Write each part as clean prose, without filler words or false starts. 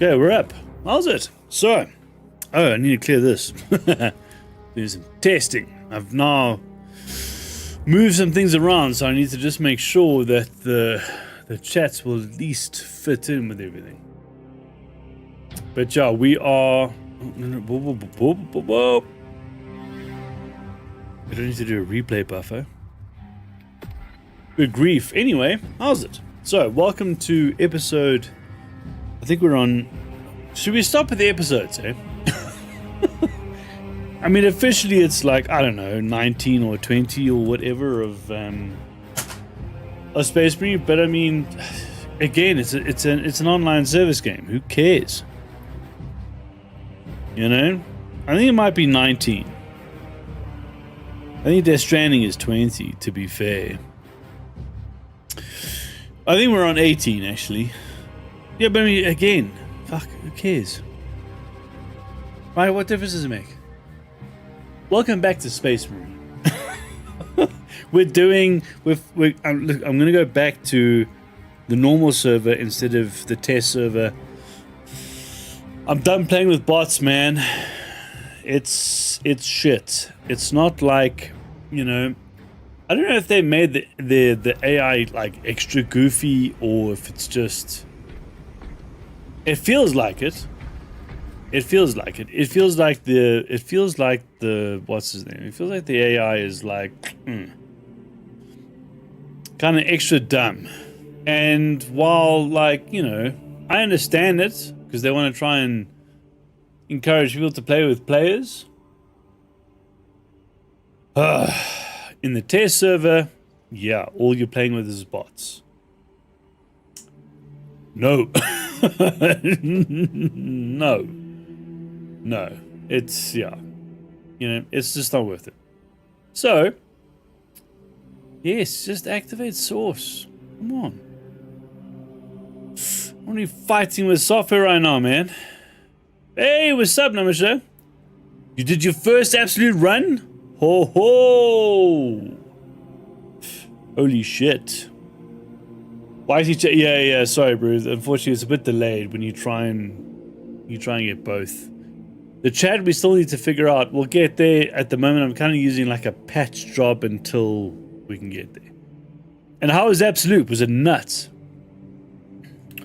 Okay, we're up. How's it? So, I need to clear this. Do some testing. I've now moved some things around, so I need to just make sure that the chats will at least fit in with everything. But yeah, we are. We don't need to do a replay buffer. Good grief. Anyway, how's it? So, welcome to episode. I think we're on. Should we stop at the episodes, eh? I mean, officially it's like, I don't know, 19 or 20 or whatever of Space Marine, but I mean, again, it's an online service game. Who cares? You know? I think it might be 19. I think Death Stranding is 20, to be fair. I think we're on 18, actually. Yeah, but I mean, again, fuck, who cares? Right, what difference does it make? Welcome back to Space Marine. I'm going to go back to the normal server instead of the test server. I'm done playing with bots, man. It's shit. It's not like, you know, I don't know if they made the AI like extra goofy or if it's just. It feels like it. It feels like it. It feels like the what's his name? It feels like the AI is like kind of extra dumb. And while, like, you know, I understand it because they want to try and encourage people to play with players. In the test server, yeah, all you're playing with is bots. No. No, it's, yeah, you know, it's just not worth it. So, yes, just activate source. Come on. I'm only fighting with software right now, man. Hey, what's up, Namaste? You did your first absolute run? Ho ho! Holy shit. Why is he yeah, sorry, bro. Unfortunately, it's a bit delayed when you try and get both. The chat we still need to figure out. We'll get there. At the moment, I'm kind of using like a patch job until we can get there. And how was Absolute? Was it nuts?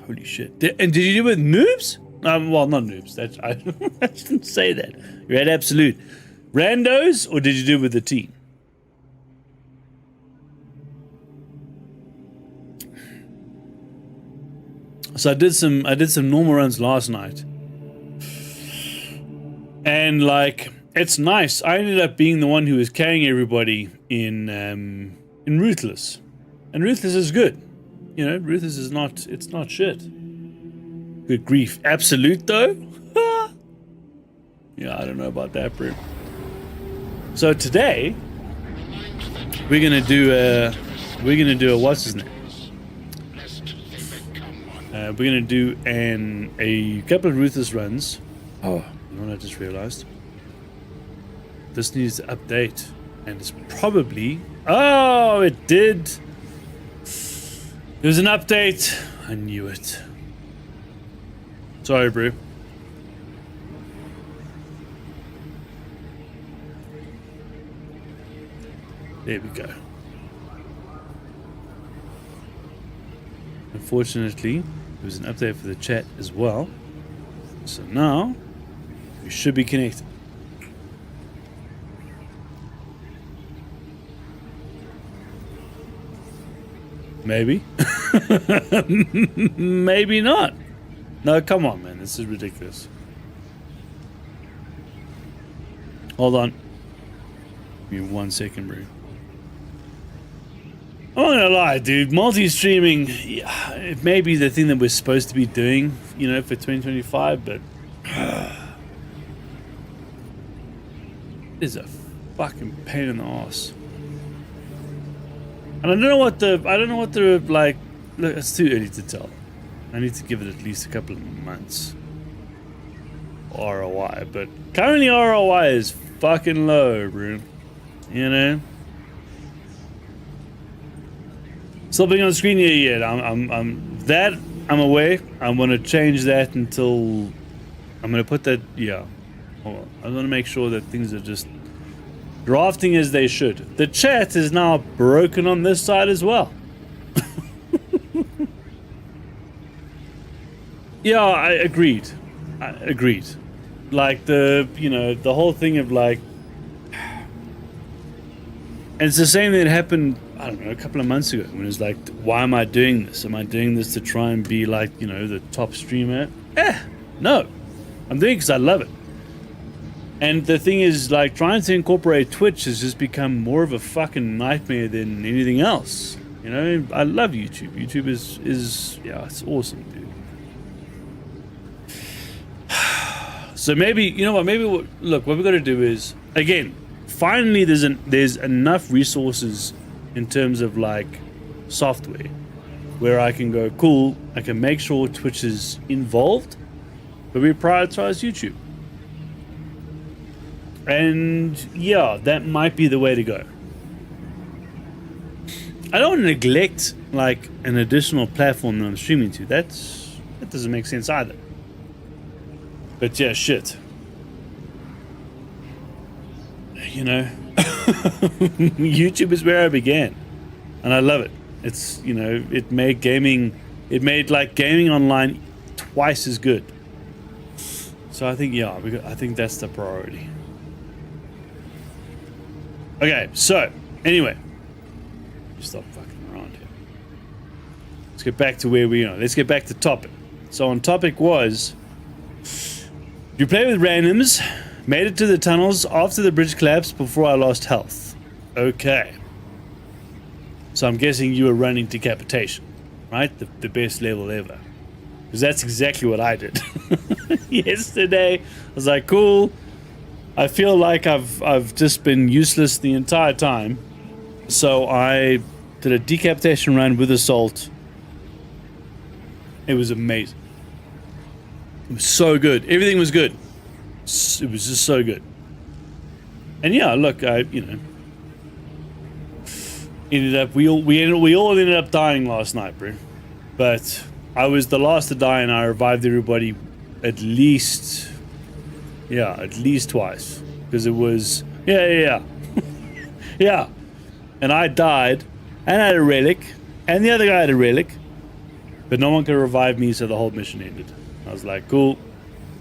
Holy shit. And did you do it with noobs? Well, not noobs. I shouldn't say that. You had Absolute. Randos, or did you do it with the team? So I did some normal runs last night. And like, it's nice. I ended up being the one who was carrying everybody in Ruthless. And Ruthless is good. You know, Ruthless is not, it's not shit. Good grief. Absolute though? Yeah, I don't know about that, bro. So today, we're gonna do a what's his name? We're gonna do a couple of Ruthless runs. Oh, you know what I just realized? This needs to update, and it's probably. Oh, it did. There's an update. I knew it. Sorry, bro. There we go. Unfortunately, there was an update for the chat as well. So now, we should be connected. Maybe. Maybe not. No, come on, man. This is ridiculous. Hold on. Give me 1 second, bro. I'm not gonna lie, dude. Multi-streaming, yeah, it may be the thing that we're supposed to be doing, you know, for 2025, but it's a fucking pain in the ass. And I don't know what the like. Look, it's too early to tell. I need to give it at least a couple of months. ROI, but currently ROI is fucking low, bro. You know. Still being on the screen yet? I'm that I'm away. I'm going to change that until... I'm going to put that... Yeah. Hold on. I'm going to make sure that things are just drafting as they should. The chat is now broken on this side as well. Yeah, I agreed. Like the, you know, the whole thing of like... And it's the same that happened, I don't know, a couple of months ago when it was like, why am I doing this? Am I doing this to try and be like, you know, the top streamer? No. I'm doing it because I love it. And the thing is, like, trying to incorporate Twitch has just become more of a fucking nightmare than anything else. You know, I love YouTube. YouTube is yeah, it's awesome, dude. So maybe, you know what, look, what we've got to do is, again, finally there's enough resources in terms of like software where I can go, cool, I can make sure Twitch is involved, but we prioritize YouTube. And yeah, that might be the way to go. I don't want to neglect like an additional platform that I'm streaming to. That doesn't make sense either. But yeah, shit. You know, YouTube is where I began, and I love it. It's, you know, it made like gaming online twice as good. So I think, yeah, I think that's the priority. Okay, so anyway, stop fucking around here. Let's get back to where we are. Let's get back to topic. So on topic was, you play with randoms. Made it to the tunnels after the bridge collapsed before I lost health. Okay. So I'm guessing you were running decapitation, right? The best level ever. Because that's exactly what I did. Yesterday, I was like, cool. I feel like I've just been useless the entire time. So I did a decapitation run with assault. It was amazing. It was so good. Everything was good. It was just so good. And yeah, look, you know, we all ended up dying last night, bro. But I was the last to die, and I revived everybody at least twice, because it was yeah. And I died, and I had a relic, and the other guy had a relic, but no one could revive me, so the whole mission ended. I was like, cool,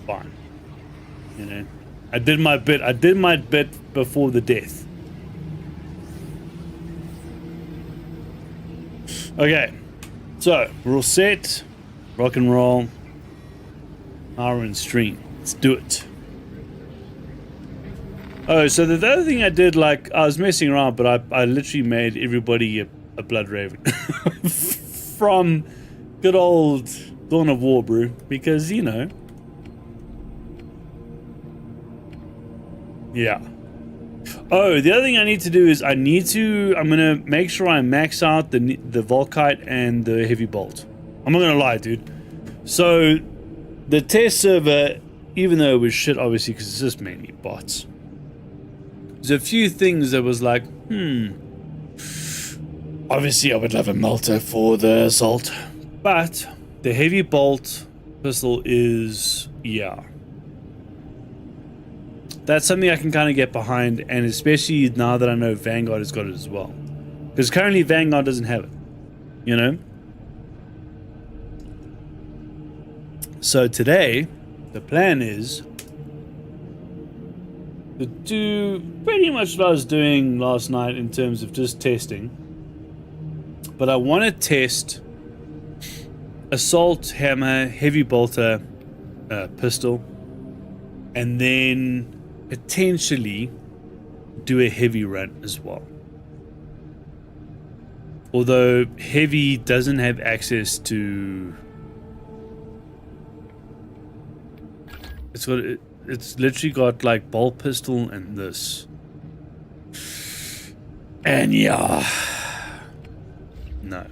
fine. You know, I did my bit before the death. Okay, so we're all set. Rock and roll. Hour and stream. Let's do it. Oh, so the other thing I did, like, I was messing around, but I literally made everybody a blood raven from good old Dawn of War, bro. Because, you know. Yeah. Oh, the other thing I need to do is I'm gonna make sure I max out the Volkite and the heavy bolt. I'm not gonna lie, dude. So the test server, even though it was shit, obviously, because it's just mainly bots, there's a few things that was like, obviously I would love a melter for the assault, but the heavy bolt pistol is, yeah, that's something I can kind of get behind, and especially now that I know Vanguard has got it as well. Because currently Vanguard doesn't have it, you know? So today, the plan is to do pretty much what I was doing last night in terms of just testing. But I want to test assault, hammer, heavy bolter, pistol, and then potentially do a heavy run as well. Although heavy doesn't have access to, it's literally got like bolt pistol and this, and yeah, no,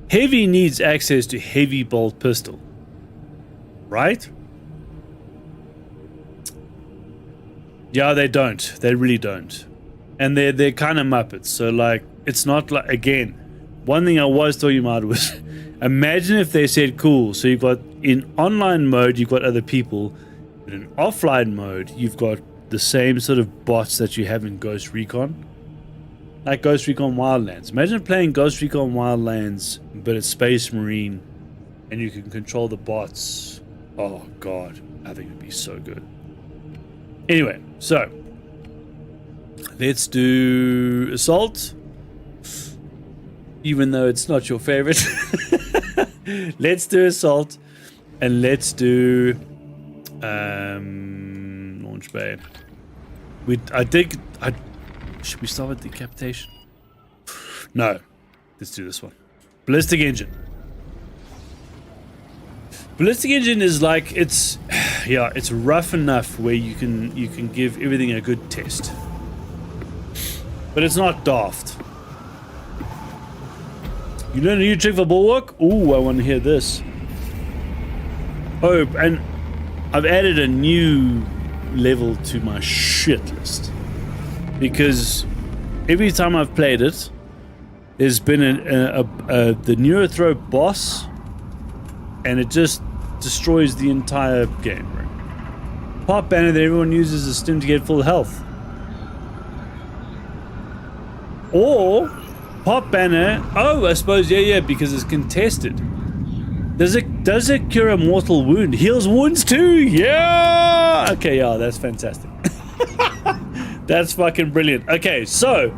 heavy needs access to heavy bolt pistol, right? Yeah, they don't. They really don't. And they're kind of Muppets. So, like, it's not like, again, one thing I was talking about was, imagine if they said, cool, so you've got, in online mode, you've got other people. In offline mode, you've got the same sort of bots that you have in Ghost Recon. Like Ghost Recon Wildlands. Imagine playing Ghost Recon Wildlands, but it's Space Marine, and you can control the bots. Oh god, I think it'd be so good. Anyway, so let's do Assault. Even though it's not your favorite. Let's do Assault. And let's do Launch Bay. Should we start with Decapitation? No. Let's do this one. Ballistic Engine. Ballistic Engine is like, it's rough enough where you can give everything a good test. But it's not daft. You learn a new trick for Bulwark? Ooh, I want to hear this. Oh, and I've added a new level to my shit list. Because every time I've played it, there's been the Neurothrope boss, and it just destroys the entire game. Right? Pop banner that everyone uses a stim to get full health. Or pop banner. Oh, I suppose yeah, because it's contested. Does it cure a mortal wound? Heals wounds too. Yeah. Okay, yeah, that's fantastic. That's fucking brilliant. Okay, so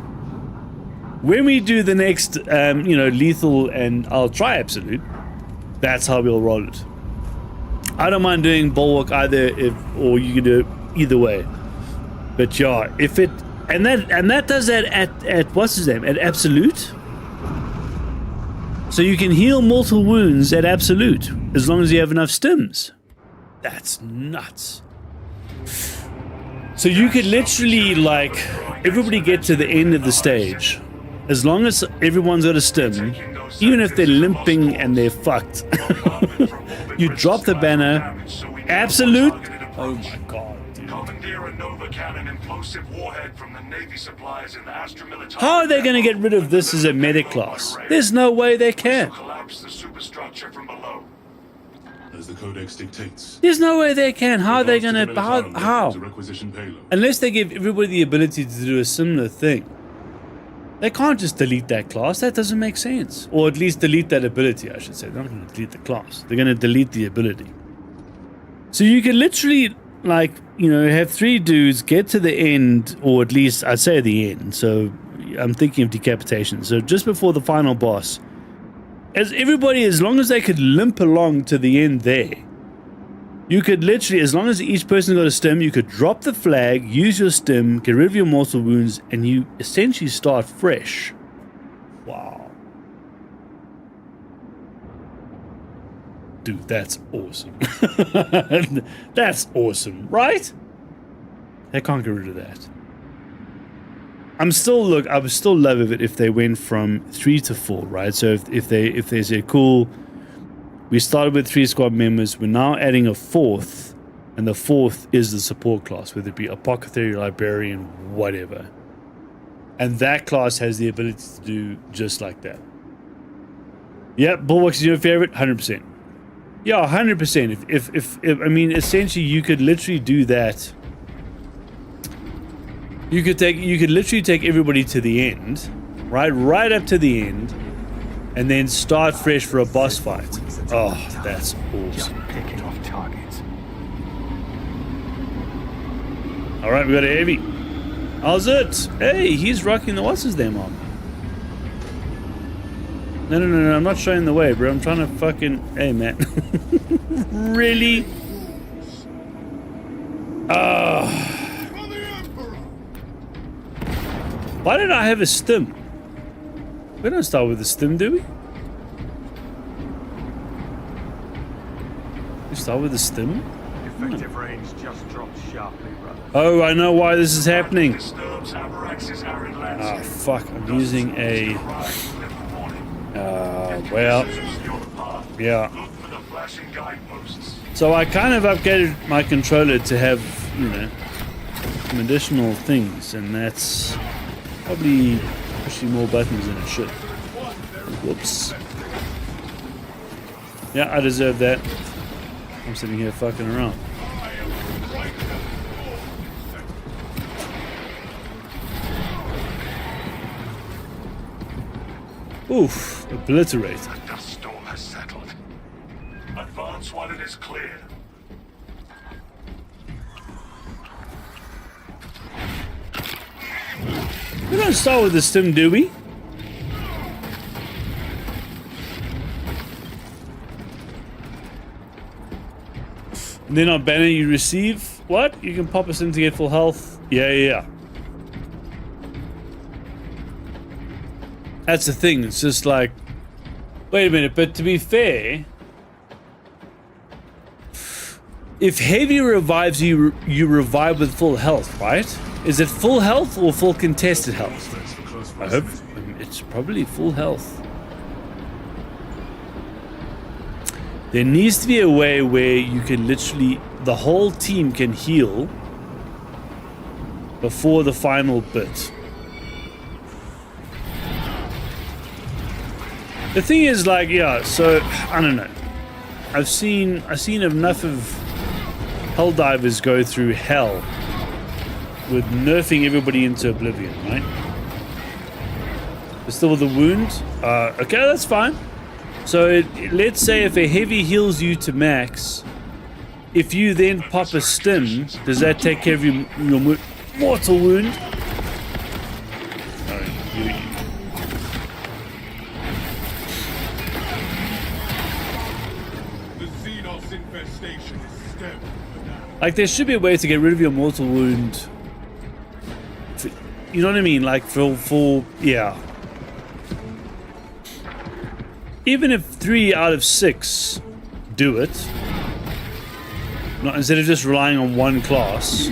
when we do the next, lethal, and I'll try absolute. That's how we'll roll it. I don't mind doing Bulwark either, or you can do it either way. But yeah, if it and that does that at what's his name, at absolute. So you can heal mortal wounds at absolute as long as you have enough stims. That's nuts. So you could literally, like, everybody get to the end of the stage. As long as everyone's got a stim, even if they're limping and they're fucked, you drop the banner, absolute. Oh my god, dude. How are they going to get rid of this as a medic class? There's no way they can. As the codex dictates. There's no way they can. How are they going to... How? Unless they give everybody the ability to do a similar thing. They can't just delete that class. That doesn't make sense. Or at least delete that ability, I should say. They're not going to delete the class. They're going to delete the ability. So you can literally, like, have 3 dudes get to the end, or at least, I'd say the end. So I'm thinking of Decapitation. So just before the final boss, as long as they could limp along to the end there, you could literally, as long as each person got a stim, you could drop the flag, use your stim, get rid of your mortal wounds, and you essentially start fresh. Wow. Dude, that's awesome. That's awesome, right? They can't get rid of that. I would still love it if they went from 3 to 4, right? So if they say, cool, we started with 3 squad members, we're now adding a 4th, and the 4th is the support class, whether it be Apothecary, Librarian, whatever. And that class has the ability to do just like that. Yep, Bulwark is your favorite, 100%. Yeah, 100%. If I mean, essentially, you could literally do that. You could literally take everybody to the end, right up to the end, and then start fresh for a boss fight. Oh, that's awesome. Picking off targets. All right, we got a heavy. How's it? Hey, he's rocking the what's his name on. No, I'm not showing the way, bro. I'm trying to fucking... Hey, man. Really? Why did I have a stim? We don't start with a stim, do we? We start with a stim? Effective range just dropped sharply, brother. Oh, I know why this is happening. Ah, fuck. I'm using a... well... Yeah. So I kind of upgraded my controller to have, some additional things, and that's probably pushing more buttons than it should. Whoops. Yeah, I deserve that. I'm sitting here fucking around. Oof, obliterate. The dust storm has settled. Advance while it is clear. We don't start with the stim, do we? And then on banner you receive what? You can pop us in to get full health. Yeah. That's the thing. It's just like, wait a minute. But to be fair, if heavy revives you, you revive with full health, right? Is it full health or full contested health? I hope it's probably full health. There needs to be a way where you can literally, the whole team can heal before the final bit. The thing is, like, yeah, so I don't know. I've seen enough of Helldivers go through hell with nerfing everybody into oblivion, right? But still with a wound. Okay, that's fine. So let's say if a heavy heals you to max, if you then pop a stim, does that take care of your mortal wound? Like, there should be a way to get rid of your mortal wound. You know what I mean? Like, for yeah. Even if 3 out of 6 do it, not instead of just relying on one class.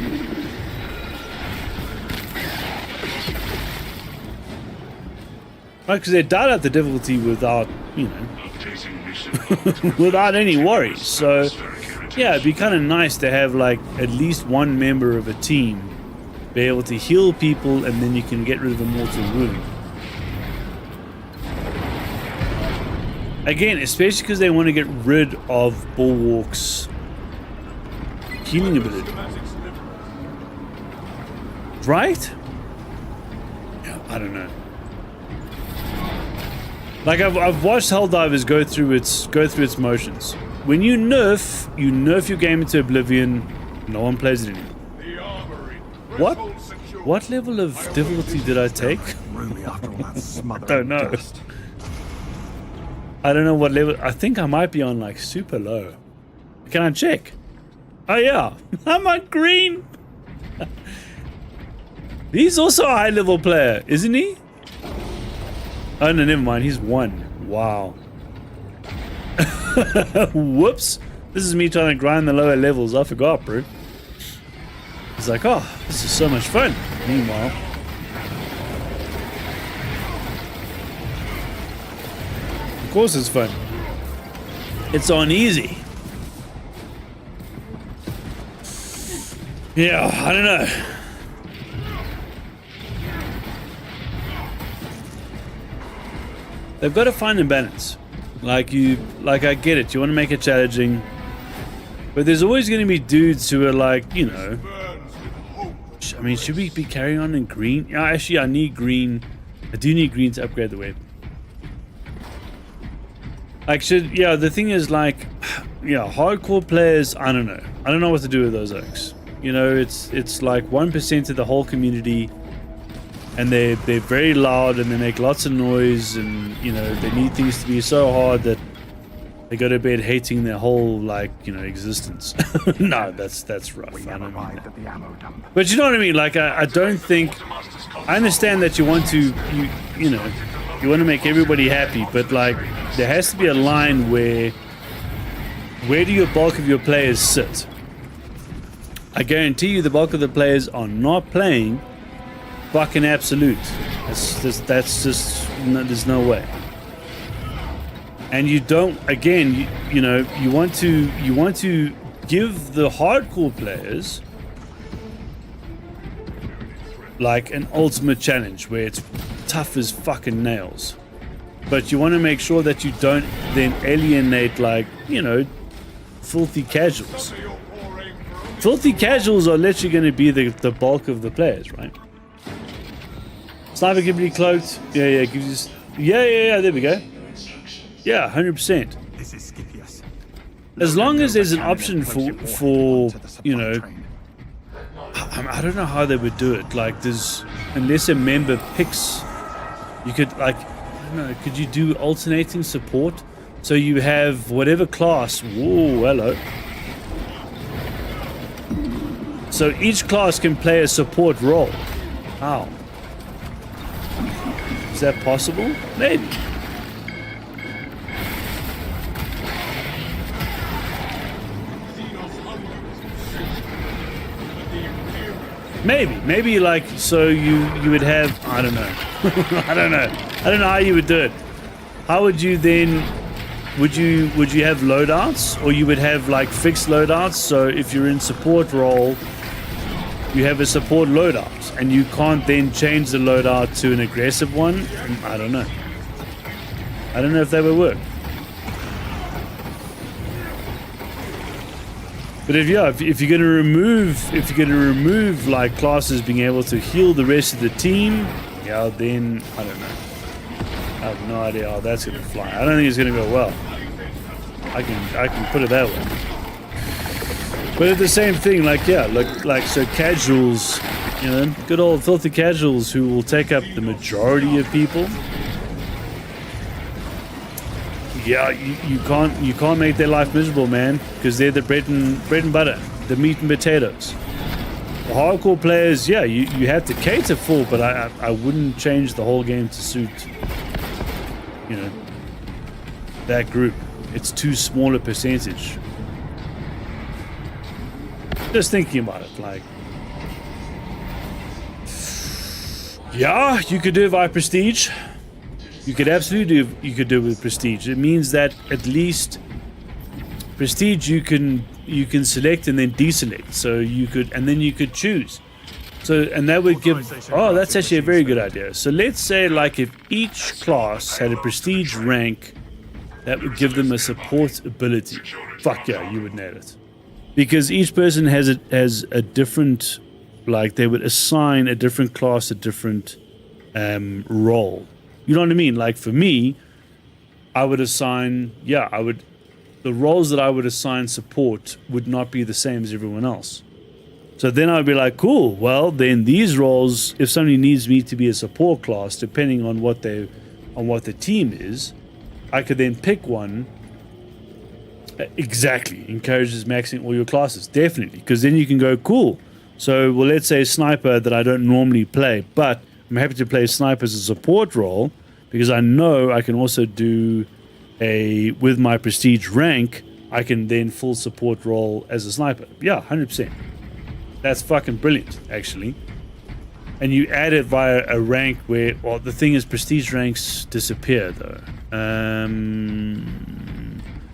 Right, because they died out the difficulty without, you know, without any worries. So, yeah, it'd be kind of nice to have, like, at least one member of a team be able to heal people, and then you can get rid of a mortal wound. Again, especially because they want to get rid of Bulwark's healing ability. Right? Yeah, I don't know. Like, I've watched Helldivers go through its motions. When you nerf your game into oblivion, no one plays it anymore. What level of difficulty did I take? I don't know. I don't know what level. I think I might be on, like, super low. Can I check? Oh yeah, I'm on green. He's also a high level player, isn't he? Oh no, never mind. He's 1. Wow. Whoops. This is me trying to grind the lower levels. I forgot, bro. It's like, oh, this is so much fun. Meanwhile, of course it's fun. It's on easy. Yeah, I don't know. They've got to find a balance. Like, I get it. You want to make it challenging, but there's always going to be dudes who are like, you know. I mean, should we be carrying on in green? Yeah, actually, I need green. I do need green to upgrade the weapon. Like, yeah, the thing is, like, yeah, hardcore players, I don't know. I don't know what to do with those oaks. You know, it's like 1% of the whole community, and they're very loud, and they make lots of noise, and, you know, they need things to be so hard that they go to bed hating their whole, like, you know, existence. No, that's rough. I don't mean that. But you know what I mean? Like, I don't think... I understand that you want to, you know, you want to make everybody happy, but, like, there has to be a line where do your bulk of your players sit? I guarantee you the bulk of the players are not playing fucking absolute. That's just no, there's no way. And you don't, again, you know, you want to give the hardcore players like an ultimate challenge where it's tough as fucking nails. but you want to make sure that you don't then alienate, like, you know, filthy casuals. Filthy casuals are literally going to be the bulk of the players, right? Sniper can be cloaked. Yeah, gives you... Yeah, there we go. Yeah, 100%. As long as there's an option for you know... I don't know how they would do it. Like, there's... Unless a member picks... You could, like... I don't know. Could you do alternating support? So you have whatever class... Whoa, hello. So each class can play a support role. How? Is that possible? Maybe. Maybe like, so you would have, I don't know. I don't know how you would do it. How would you then, would you have loadouts, or you would have like fixed loadouts? So if you're in support role, you have a support loadout, and you can't then change the loadout to an aggressive one. I don't know if that would work. But if you're going to remove like classes being able to heal the rest of the team, yeah, then I don't know. I have no idea how that's going to fly. I don't think it's going to go well. I can put it that way. But at the same thing, like, yeah, like so casuals, you know, good old filthy casuals who will take up the majority of people. Yeah, you can't make their life miserable, man, because they're the bread and butter, the meat and potatoes. The hardcore players, yeah, you have to cater for, but I wouldn't change the whole game to suit, you know, that group. It's too small a percentage. Just thinking about it, like, yeah, you could do it via prestige. You could absolutely do it with prestige. It means that at least prestige you can select and then deselect. So you could choose. So, and that would give, oh, that's actually a very good idea. So let's say, like, if each class had a prestige rank, that would give them a support ability. Fuck yeah, you would nail it. Because each person has a different, like, they would assign a different class a different role. You know what I mean? Like, for me, I would assign, the roles that I would assign support would not be the same as everyone else. So then I'd be like, cool, well, then these roles, if somebody needs me to be a support class, depending on what the team is, I could then pick one. Exactly. Encourages maxing all your classes. Definitely. Because then you can go, cool. So, well, let's say sniper that I don't normally play, but I'm happy to play sniper as a support role because I know I can also do with my prestige rank, I can then full support role as a sniper. Yeah, 100%. That's fucking brilliant, actually. And you add it via a rank where, well, the thing is prestige ranks disappear though.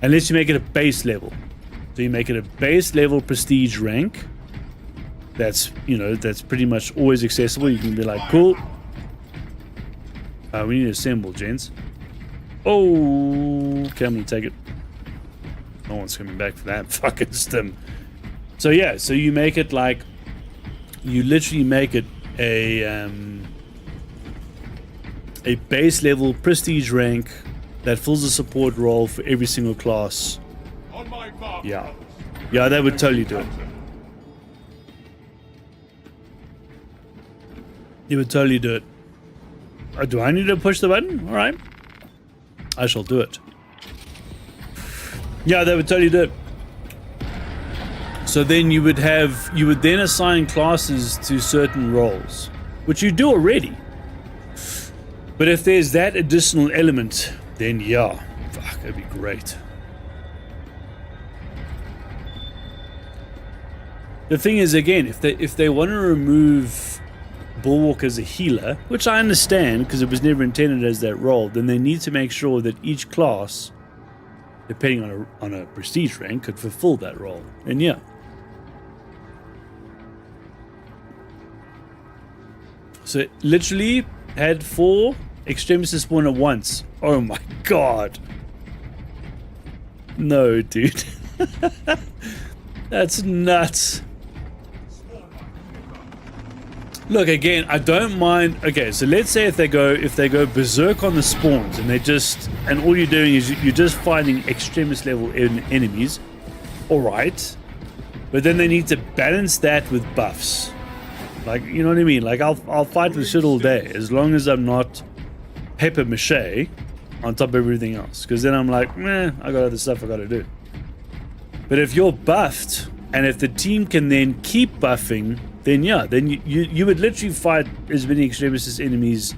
Unless you make it a base level. So you make it a base level prestige rank. That's, you know, that's pretty much always accessible. You can be like, cool. We need to assemble, gents. Oh, okay, I'm gonna take it. No one's coming back for that fucking stim. So yeah, so you make it like, you literally make it a base level prestige rank that fills a support role for every single class. Yeah, that would totally do it. You would totally do it. Do I need to push the button? All right, I shall do it. Yeah, that would totally do it. So then you would then assign classes to certain roles, which you do already. But if there's that additional element, then yeah, fuck, that'd be great. The thing is, again, if they want to remove Bulwark as a healer, which I understand because it was never intended as that role, then they need to make sure that each class, depending on a prestige rank, could fulfill that role. And yeah. So literally had 4 extremists spawn at once. Oh my god. No, dude. That's nuts. Look, again, I don't mind. Okay, so let's say if they go berserk on the spawns and all you're doing is you're just fighting extremist level enemies. All right. But then they need to balance that with buffs. Like, you know what I mean? Like, I'll fight with shit all day as long as I'm not paper mache on top of everything else. Because then I'm like, I got other stuff I got to do. But if you're buffed, and if the team can then keep buffing, then yeah, then you would literally fight as many extremist enemies,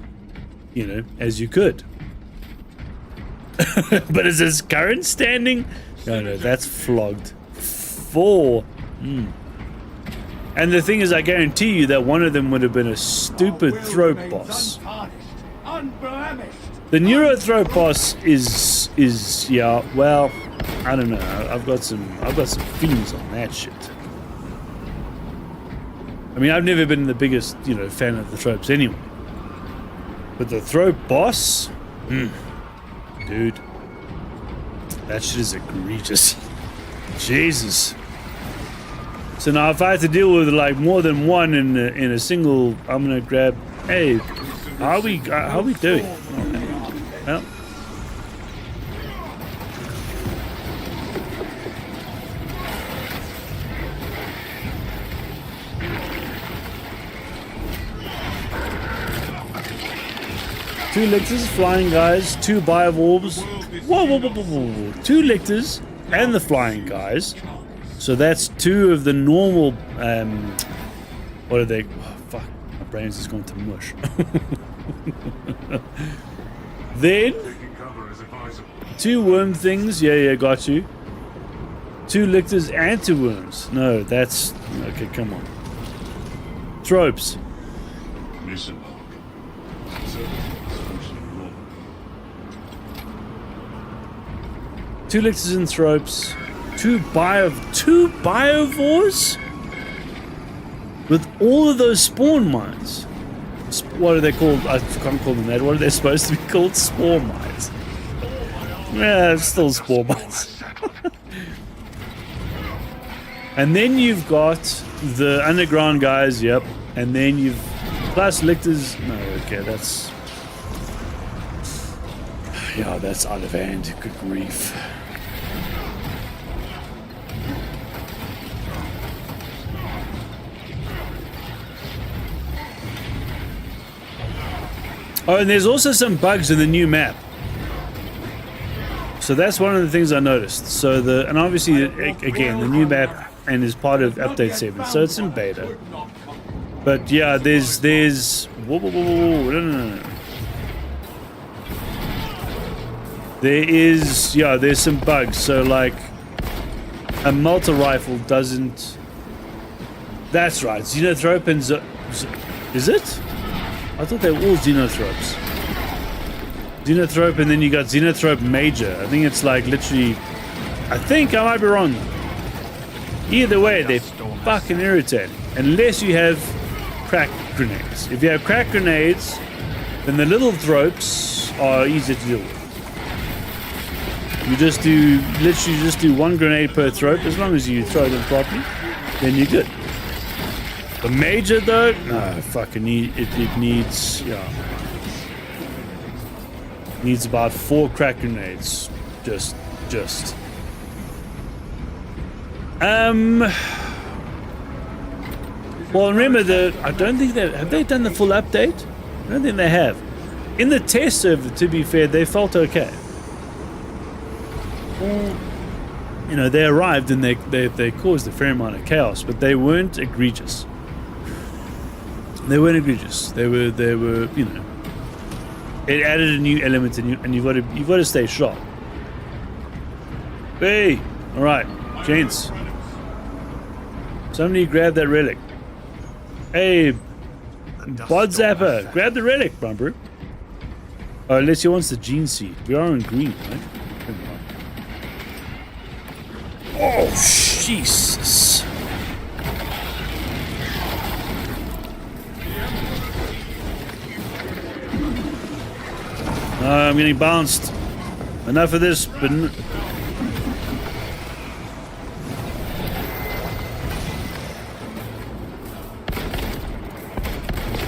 you know, as you could. But is this current standing? No, that's flogged. 4. And the thing is, I guarantee you that one of them would have been a stupid throat boss. The neuro throat boss is yeah, well, I don't know. I've got some feelings on that shit. I mean, I've never been the biggest, you know, fan of the tropes anyway. But the throat boss, dude, that shit is egregious. Jesus. So now if I have to deal with like more than one in a single, I'm gonna grab. Hey, how are we doing? Okay. Well. Two lictors, flying guys, 2 biovorbs. Whoa. 2 lictors and the flying guys. So that's 2 of the normal. What are they? Oh, fuck, my brain's just gone to mush. Then 2 worm things. Yeah, got you. 2 lictors and 2 worms. No, that's okay. Come on. Tropes. Mission. 2 lictors and tropes. 2 biovores? With all of those spawn mines. What are they called? I can't call them that. What are they supposed to be called? Spore mines. Yeah, it's still spore mines. And then you've got the underground guys, yep. And then you've plus lictors. No, okay, that's. Yeah, that's out of hand. Good grief. Oh, and there's also some bugs in the new map. So that's one of the things I noticed. So and obviously, again, the new map and is part of update 7, so it's in beta. But yeah, there's whoa, no. There's some bugs. So like, a multi rifle doesn't. That's right, Xenothrope and is it? I thought they were all Xenothropes. Xenothrope, and then you got Xenothrope Major. I think it's like literally. I think I might be wrong. Either way, they're fucking irritating. Unless you have crack grenades. If you have crack grenades, then the little thropes are easy to deal with. You literally just do 1 grenade per thrope. As long as you throw them properly, then you're good. The major though, no, fucking it needs, needs about 4 crack grenades, just. Well, remember I don't think have they done the full update? I don't think they have. In the test server, to be fair, they felt okay. Well, you know, they arrived and they caused a fair amount of chaos, but they weren't egregious. They weren't egregious. They were, you know. It added a new element, and you've got to stay sharp. Hey, all right, gents. Somebody grab that relic. Hey, Bod Zapper, grab the relic, Bumper. Unless he wants the gene seed. We are in green, right? Oh, Jesus. I'm getting bounced. Enough of this, but...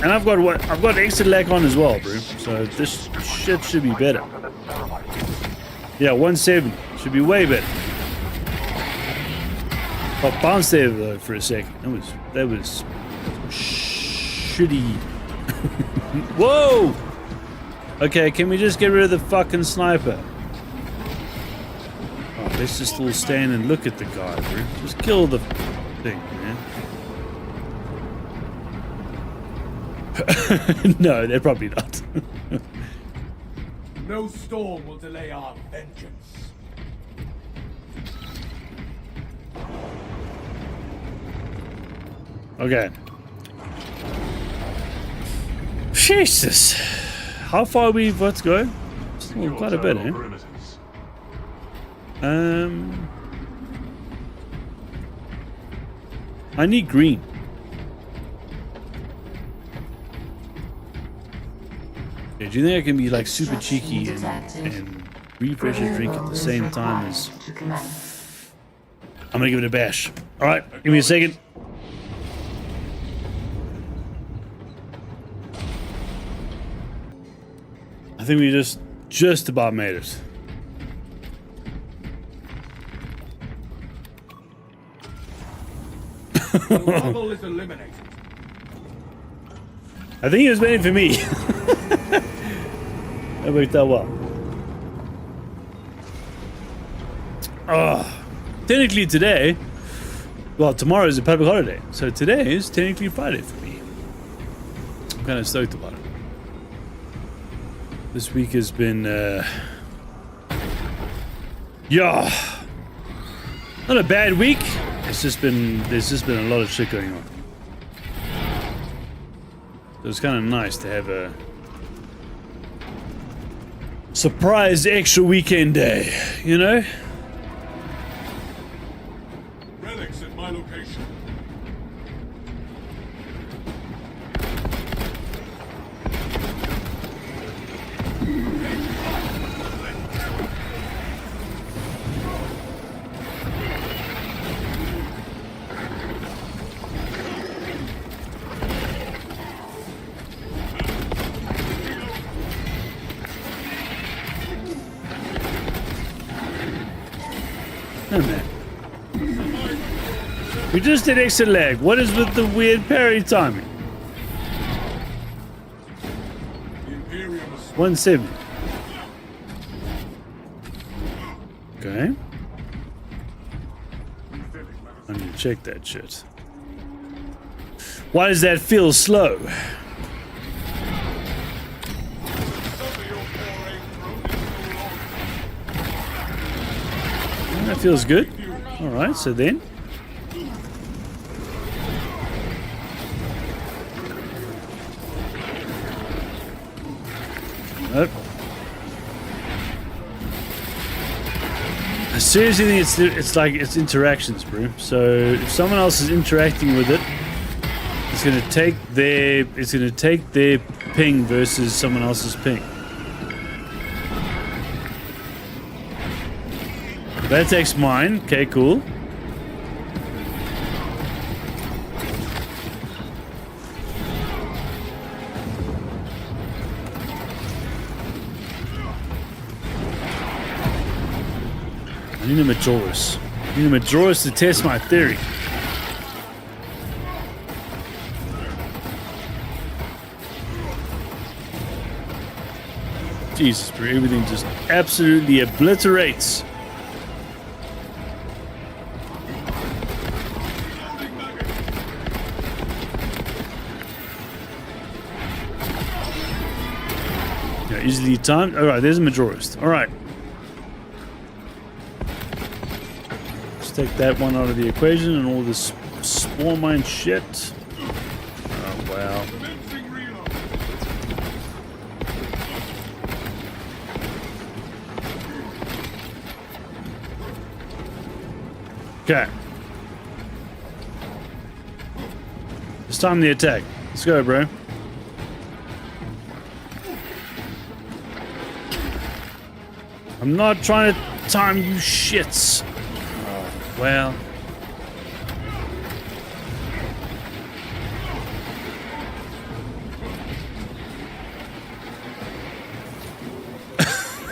And I've got what? I've got extra lag on as well, bro. So this shit should be better. Yeah, 170 should be way better. Got bounced there though for a second. That was shitty. Whoa! Okay, can we just get rid of the fucking sniper? Oh, let's just all stand and look at the guy, bro. Just kill the thing, man. No, they're probably not. No storm will delay our vengeance. Okay. Jesus. How far we've got to go? Still quite a bit, eh? I need green. Yeah, do you think I can be like super cheeky and refresh a drink at the same time as... I'm gonna give it a bash. Alright, give me a second. I think we just about made it. Level is eliminated. I think he was waiting for me. That worked out well. Technically today, well, tomorrow is a public holiday, so today is technically Friday for me. I'm kind of stoked about it. This week has been, yeah, not a bad week. There's just been a lot of shit going on. So it's kind of nice to have a surprise extra weekend day, you know? Relics at my location. Oh man. We just did extra leg. What is with the weird parry timing? Imperium 170. Okay. I need to check that shit. Why does that feel slow? That feels good. Alright, so then. Nope. I seriously think it's like it's interactions, bro. So if someone else is interacting with it, it's gonna take their ping versus someone else's ping. That takes mine. Okay, cool. I need a Majoris. I need a Majoris to test my theory. Jesus, bro, everything just absolutely obliterates. Yeah, easily timed. Alright, there's a Majorist. Alright. Let's take that one out of the equation and all this spawn mine shit. Oh, wow. Okay. It's time to attack. Let's go, bro. I'm not trying to time you shits. Oh, well.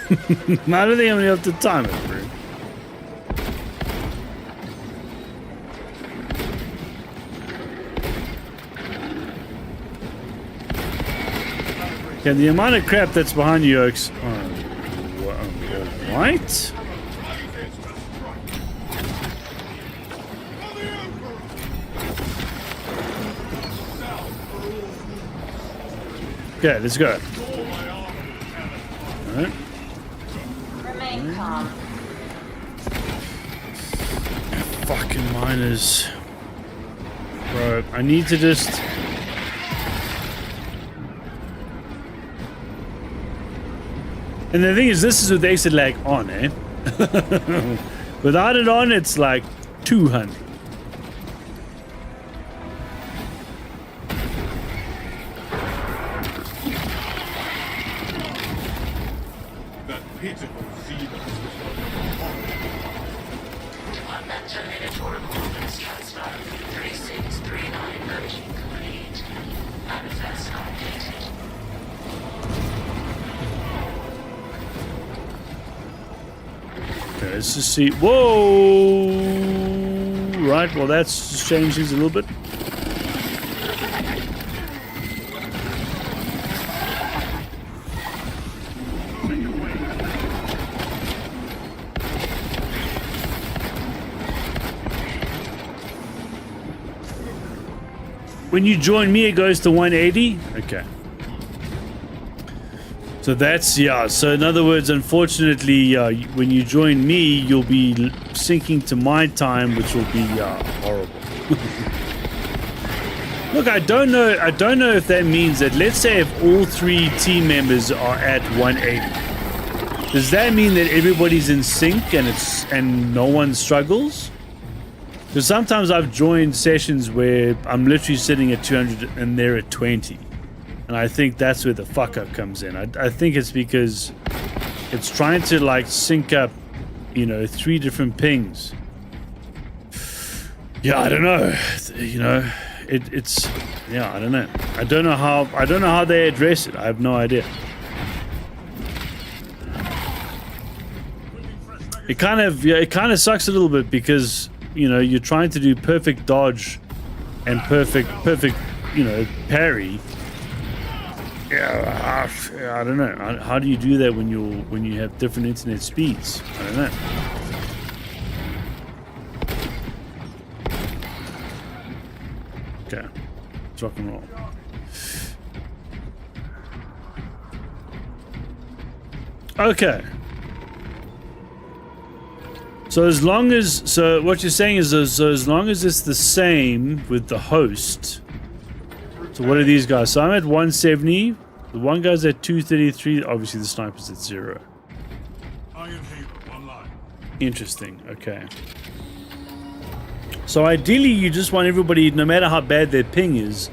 I don't think I'm gonna have to time it, bro. Okay, the amount of crap that's behind you, Oaks. Right? Okay, let's go. Alright. Remain calm. Fucking miners. Bro, I need to just... And the thing is, this is with the exit lag on, eh? Without it on, it's like 200. That pitiful Saber. On that Terminator movements transfer 3639 version complete. Manifest updated. Okay, let's just see. Whoa! Right, well, that's just changed things a little bit. When you join me, it goes to 180. Okay. So that's, yeah, so in other words, unfortunately, when you join me, you'll be syncing to my time, which will be horrible. Look, I don't know if that means that, let's say if all 3 team members are at 180, does that mean that everybody's in sync and no one struggles? Because sometimes I've joined sessions where I'm literally sitting at 200 and they're at 20. And I think that's where the fuck up comes in. I think it's because it's trying to like sync up, you know, 3 different pings. Yeah, I don't know. You know, it's yeah, I don't know. I don't know how they address it. I have no idea. It kind of sucks a little bit because, you know, you're trying to do perfect dodge and perfect, you know, parry. Yeah, I don't know. How do you do that when you have different internet speeds? I don't know. Okay, let's rock and roll. Okay. So what you're saying is, so as long as it's the same with the host. So what are these guys? So I'm at 170. The one guy's at 233. Obviously, the sniper's at 0. I am here, one line. Interesting. Okay. So ideally, you just want everybody, no matter how bad their ping is,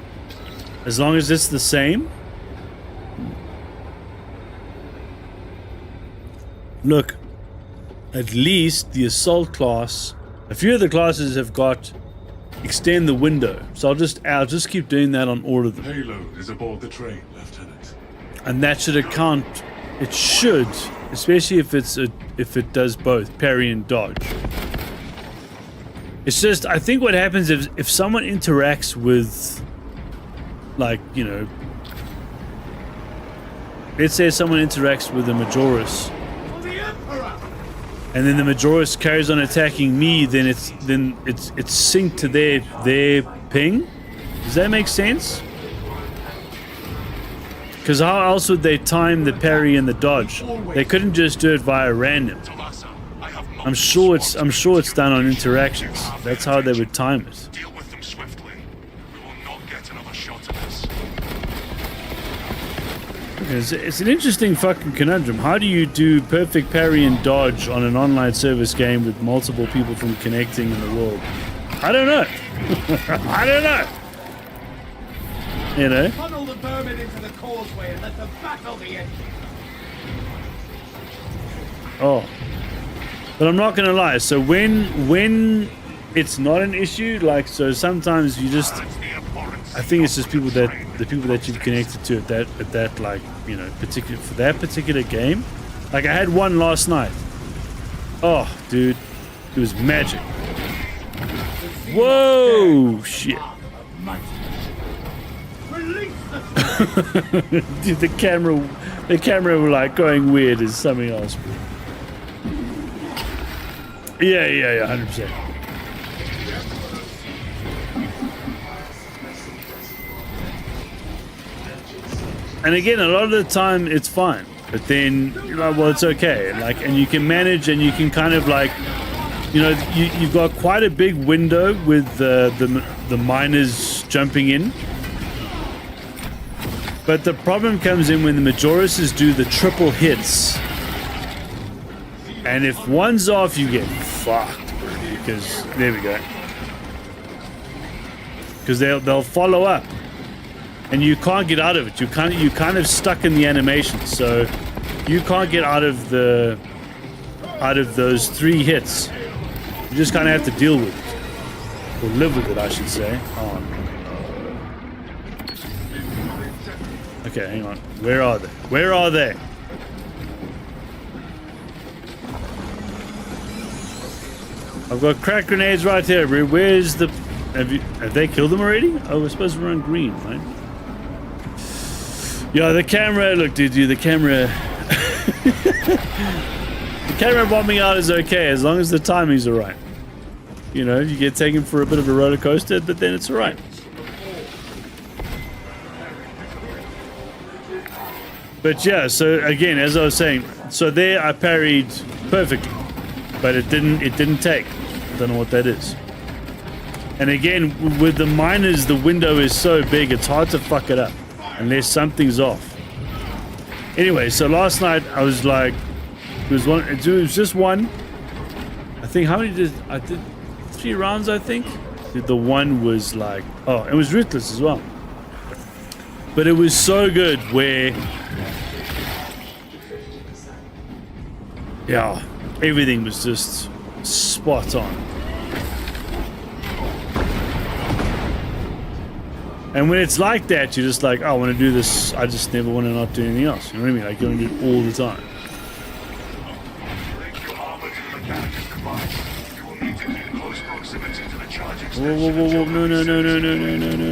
as long as it's the same. Look, at least the assault class, a few of the classes have got extend the window, so I'll just keep doing that on all of them. Payload is aboard the train, Lieutenant. And that should account. It should, especially if it does both parry and dodge. It's just, I think what happens is if someone interacts with, like, you know, let's say someone interacts with the Majoris, and then the Majoris carries on attacking me, then it's synced to their ping. Does that make sense? Because how else would they time the parry and the dodge? They couldn't just do it via random. I'm sure it's done on interactions. That's how they would time it. Deal with them swiftly. We will not get another shot at this. It's an interesting fucking conundrum. How do you do perfect parry and dodge on an online service game with multiple people from connecting in the world? I don't know. I don't know. You know? Funnel the vermin into the causeway and let them battle the engine. Oh. But I'm not gonna lie. So when it's not an issue, like, so sometimes you just, I think it's just the people that you've connected to at that like, you know, particular for that particular game. Like I had one last night. Oh, dude, it was magic. Whoa, shit. Dude, the camera were like going weird is something else. Yeah, 100%. And again, a lot of the time it's fine, but then you're like, well, it's okay. Like, and you can manage, and you can kind of like, you know, you've got quite a big window with the miners jumping in. But the problem comes in when the Majoruses do the triple hits. And if one's off, you get fucked. Because, there we go. Because they'll follow up. And you can't get out of it. You're kind of stuck in the animation. So, you can't get out of those 3 hits. You just kind of have to deal with it. Or live with it, I should say. Oh. Okay, hang on. Where are they? Where are they? I've got crack grenades right here. Where's the... Have they killed them already? Oh, we're supposed to run green, right? Yeah, the camera... Look, dude, the camera... the camera bombing out is okay as long as the timing's alright. You know, you get taken for a bit of a roller coaster, but then it's alright. But yeah, so again, as I was saying, so there I parried perfectly, but it didn't take. I don't know what that is. And again, with the miners, the window is so big, it's hard to fuck it up unless something's off. Anyway, so last night I was like, it was just one. I think I did 3 rounds, I think. The one was like, oh, it was ruthless as well. But it was so good where, yeah, everything was just spot on. And when it's like that, you're just like, oh, I want to do this. I just never want to not do anything else. You know what I mean? Like, you want to do it all the time. Whoa,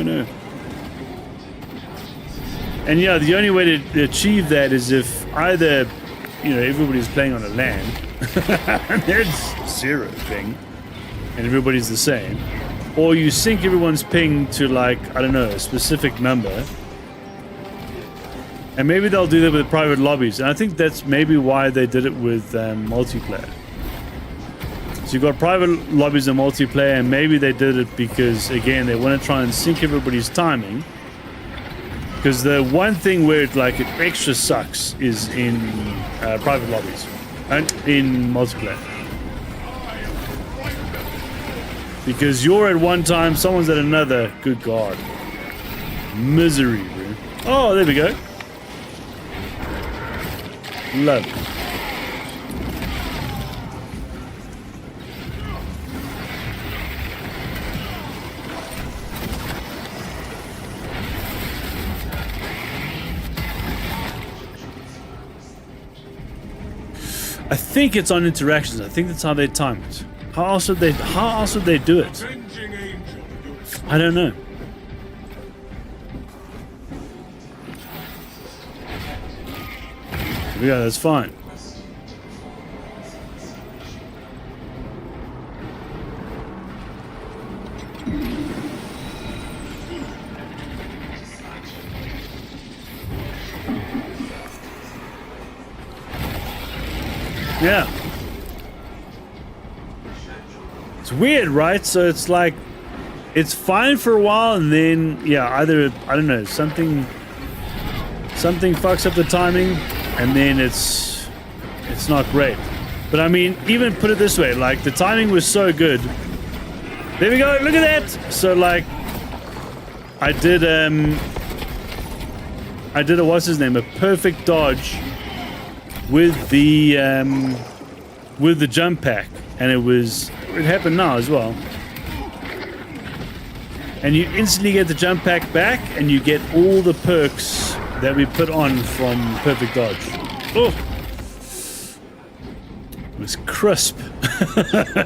no. And yeah, the only way to achieve that is if either, you know, everybody's playing on a LAN, and there's 0 ping, and everybody's the same, or you sync everyone's ping to, like, I don't know, a specific number, and maybe they'll do that with private lobbies, and I think that's maybe why they did it with multiplayer. So you've got private lobbies and multiplayer, and maybe they did it because, again, they want to try and sync everybody's timing. Because the one thing where it extra sucks is in private lobbies and in multiplayer. Because you're at one time, someone's at another. Good God. Misery, bro. Oh, there we go. Love it. I think it's on interactions. I think that's how they time it. How else would they do it? I don't know. Yeah, that's fine. Yeah. It's weird, right? So it's like, it's fine for a while, and then, yeah, either, I don't know, something fucks up the timing, and then it's not great. But I mean, even put it this way, like, the timing was so good. There we go, look at that! So, like, I did a, what's his name, a perfect dodge with the with the jump pack, and it happened now as well. And you instantly get the jump pack back, and you get all the perks that we put on from Perfect Dodge. Oh, it was crisp.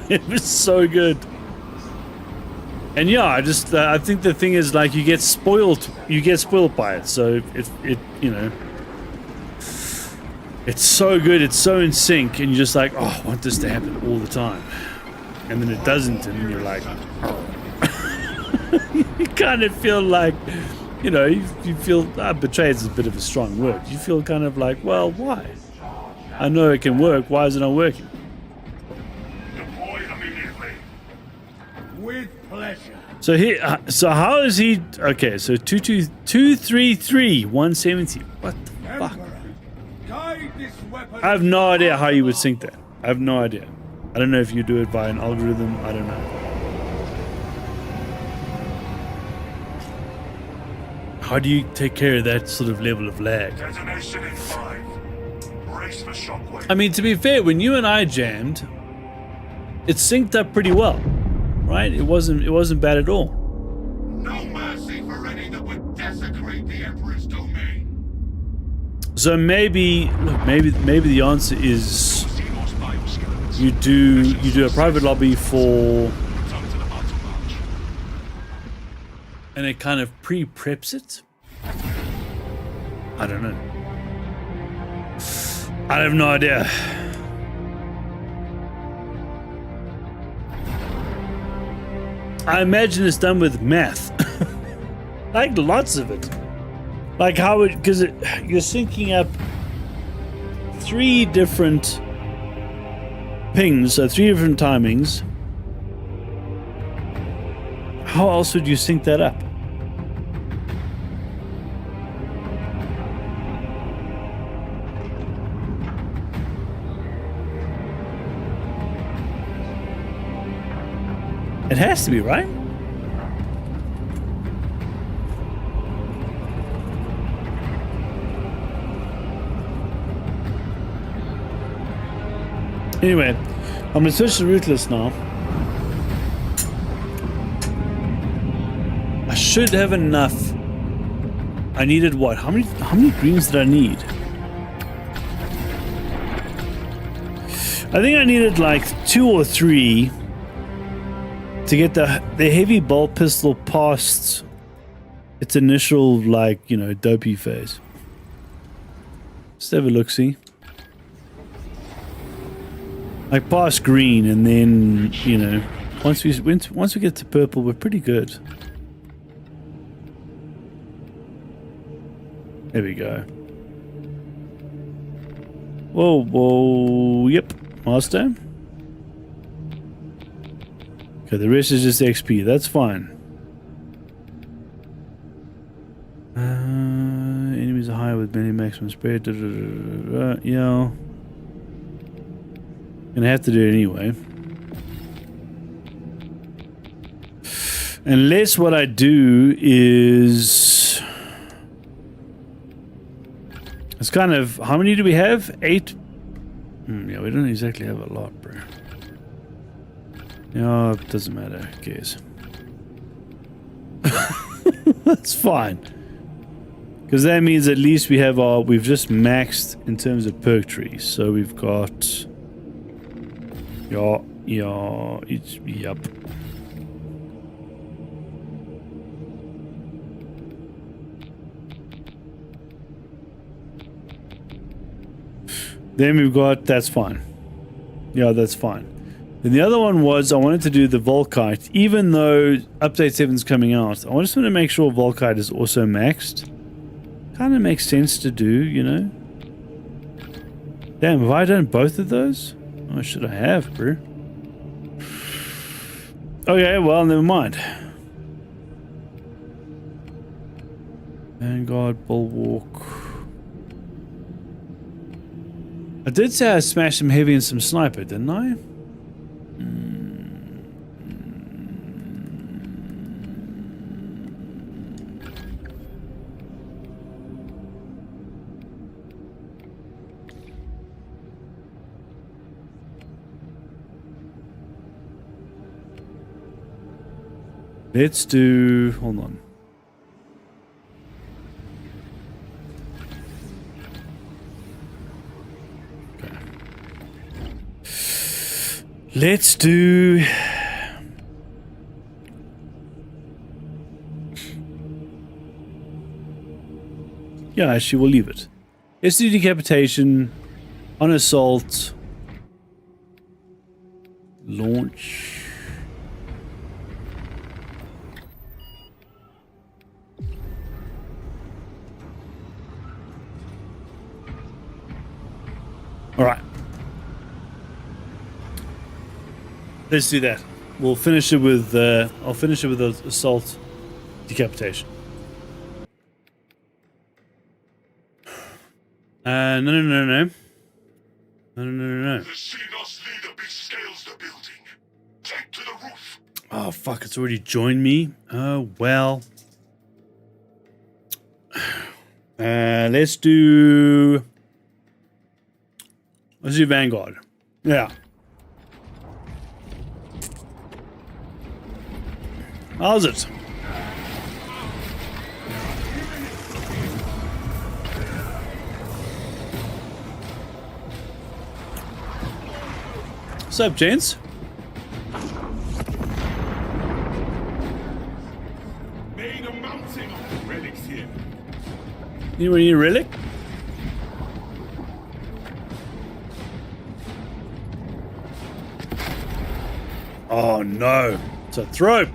It was so good. And yeah, I think the thing is, like, you get spoiled by it. So it you know, it's so good, it's so in sync, and you're just like, oh, I want this to happen all the time. And then it doesn't, and you're like, you kind of feel like, you know, you feel, betrayed is a bit of a strong word. You feel kind of like, well, why? I know it can work, why is it not working? Deploy immediately. With pleasure. So how is he? Okay, so 233 170. What the fuck? Emperor, guide this weapon. I have no idea how you would sync that. I have no idea. I don't know if you do it by an algorithm. I don't know. How do you take care of that sort of level of lag? Detonation in 5. Brace for shockwave. I mean, to be fair, when you and I jammed, it synced up pretty well, right? It wasn't bad at all. No mercy for any that would desecrate the Emperor's domain. So maybe the answer is you do a private lobby for, and it kind of pre-preps it. I don't know. I have no idea. I imagine it's done with math. Like lots of it. Like how it, because you're syncing up 3 different pings, so 3 different timings. How else would you sync that up? It has to be, right? Anyway, I'm gonna switch to ruthless now. I should have enough. I needed what? How many greens did I need? I think I needed like 2 or 3 to get the heavy bolt pistol past its initial, like, you know, dopey phase. Let's have a look-see. Like past green, and then, you know, once we get to purple, we're pretty good. There we go. Whoa, yep, milestone. Okay, the rest is just XP, that's fine. Enemies are higher with many maximum spread. Yeah. Gonna have to do it anyway. Unless what I do is... It's kind of... How many do we have? 8? Yeah, we don't exactly have a lot, bro. No, it doesn't matter. Who cares? That's fine. Because that means at least we have our... We've just maxed in terms of perk trees. So we've got... Yep. Then we've got, that's fine. Yeah, that's fine. Then the other one was, I wanted to do the Volkite, even though Update 7's coming out. I just want to make sure Volkite is also maxed. Kind of makes sense to do, you know. Damn, have I done both of those? Oh, should I have, bro? Okay, well, never mind. Vanguard, Bulwark. I did say I smashed some heavy and some sniper, didn't I? Let's do... Hold on. Okay. Let's do... Yeah, actually, we'll leave it. Let's do decapitation on assault. Launch. All right. Let's do that. We'll finish it with. I'll finish it with assault, decapitation. No. No. The Xenos leader bescales the building. Take to the roof. Oh, fuck, it's already joined me. Oh, well. Let's do Vanguard. Yeah. How's it? What's up, gents? Made a mountain of relics here. Anyone need a relic? Oh no, it's a thrope.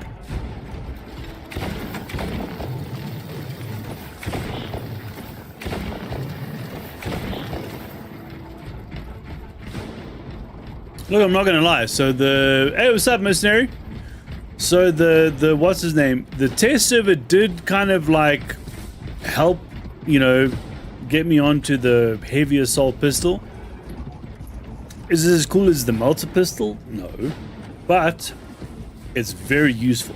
Look, I'm not gonna lie. So hey, what's up, mercenary? So the what's his name? The test server did kind of like help, you know, get me onto the heavy assault pistol. Is it as cool as the melter pistol? No, but it's very useful.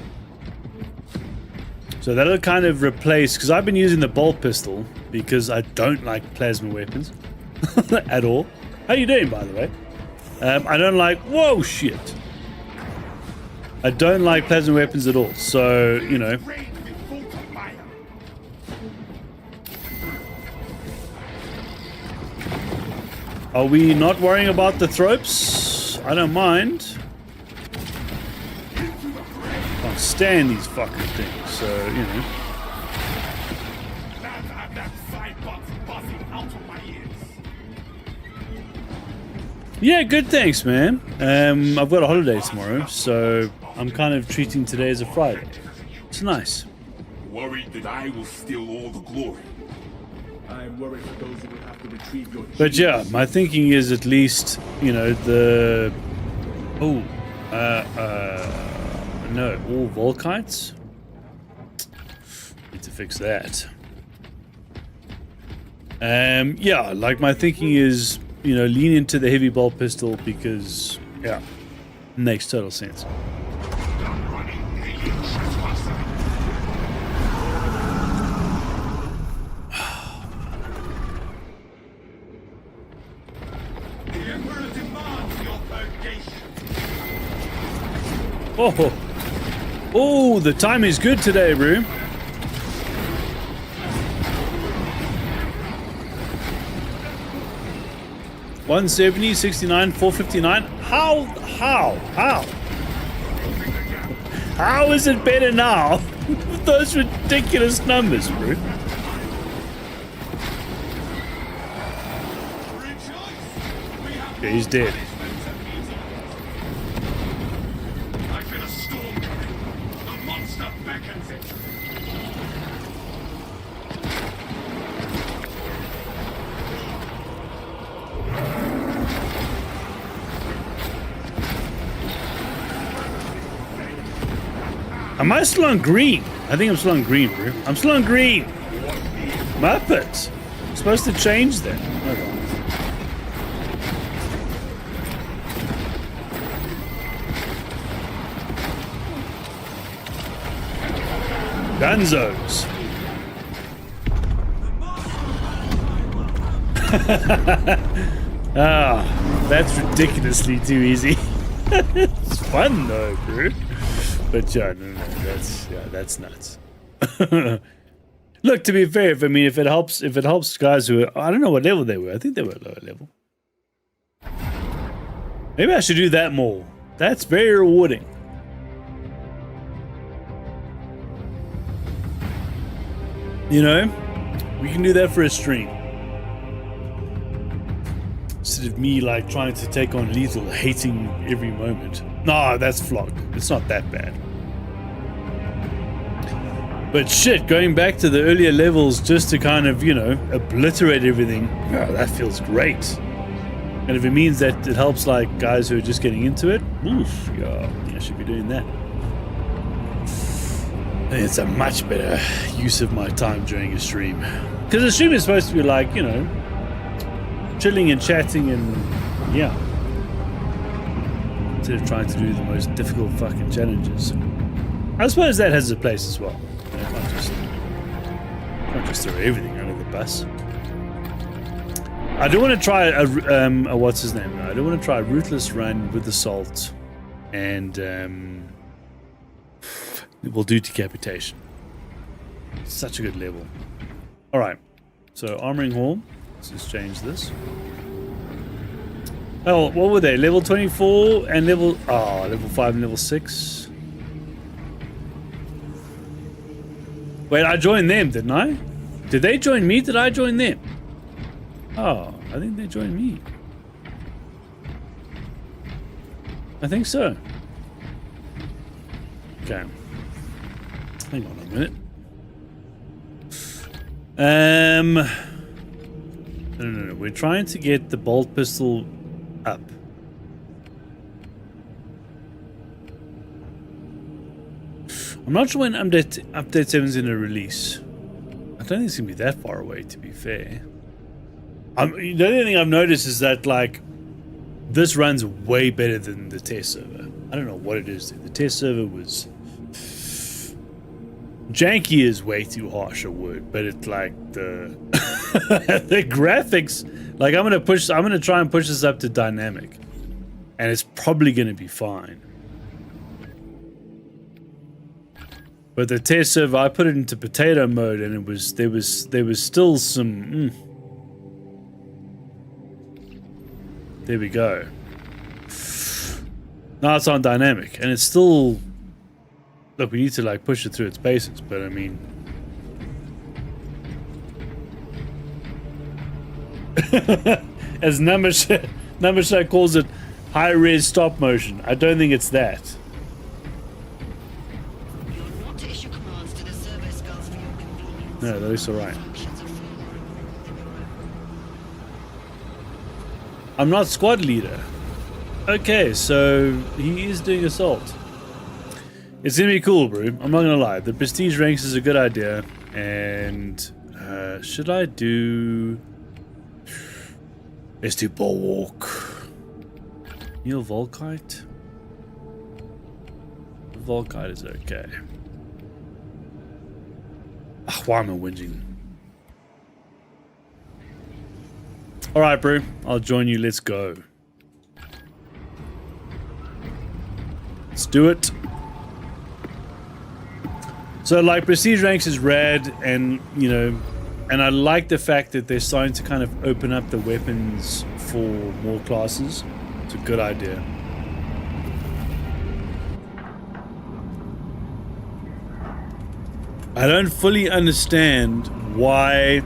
So that'll kind of replace, because I've been using the bolt pistol because I don't like plasma weapons at all. How you doing, by the way? I don't like... Whoa, shit. I don't like plasma weapons at all. So, you know... Are we not worrying about the thropes? I don't mind. Can't stand these fucking things, so, you know... Yeah, good, thanks, man. I've got a holiday tomorrow, so I'm kind of treating today as a Friday. It's nice. Worried that I will steal all the glory. I'm worried for those who will have to retrieve your... But yeah, my thinking is at least, you know, the... Oh, no, all Volkites? Need to fix that. Yeah, like my thinking is, you know, lean into the heavy bolt pistol because, yeah, makes total sense. Oh, the time is good today, bro. $170, 69, 459. How is it better now? Those ridiculous numbers, bro. Yeah, he's dead. Am I still on green? I think I'm still on green, bro. I'm still on green. Muppet. I'm supposed to change that. Hold on. Gunzos. Ah, that's ridiculously too easy. It's fun though, bro. But yeah, no, that's nuts. Look, to be fair, if it helps guys who are, I don't know what level they were. I think they were lower level. Maybe I should do that more. That's very rewarding. You know, we can do that for a stream. Instead of me like trying to take on lethal, hating every moment. No, that's flog. It's not that bad. But shit, going back to the earlier levels just to kind of, you know, obliterate everything, oh, that feels great. And if it means that it helps like guys who are just getting into it, oof, yeah, I should be doing that. I think it's a much better use of my time during a stream. Because a stream is supposed to be like, you know, chilling and chatting and, yeah. Instead of trying to do the most difficult fucking challenges. I suppose that has a place as well. You know, can't just throw everything under the bus. I do want to try a what's his name? I do want to try a ruthless run with assault, and we'll do decapitation. Such a good level. All right, so armoring hall. Let's just change this. Oh, what were they? Level 24 and level 5 and level 6. Wait, I joined them, didn't I? Did they join me? Did I join them? Oh, I think they joined me. I think so. Okay. Hang on a minute. No. We're trying to get the bolt pistol up. I'm not sure when update 7 is going to release. I don't think it's going to be that far away, to be fair. The only thing I've noticed is that, like, this runs way better than the test server. I don't know what it is. The test server was... janky is way too harsh a word, but it's like the... the graphics... Like, I'm going to try and push this up to dynamic. And it's probably going to be fine. But the test server, I put it into potato mode, and it was there was still some. There we go. Now it's on dynamic, and it's still. Look, we need to like push it through its basics, but I mean. As Namasha calls it, high res stop motion. I don't think it's that. No, that is alright. I'm not squad leader. Okay, so he is doing assault. It's gonna be cool, bro. I'm not gonna lie. The prestige ranks is a good idea. And should I do... Let's do bulwark. Neil Volkite? Volkite is okay. Why am I whinging? Alright, bro. I'll join you. Let's go. Let's do it. So, like, prestige ranks is rad, and, you know, and I like the fact that they're starting to kind of open up the weapons for more classes. It's a good idea. I don't fully understand why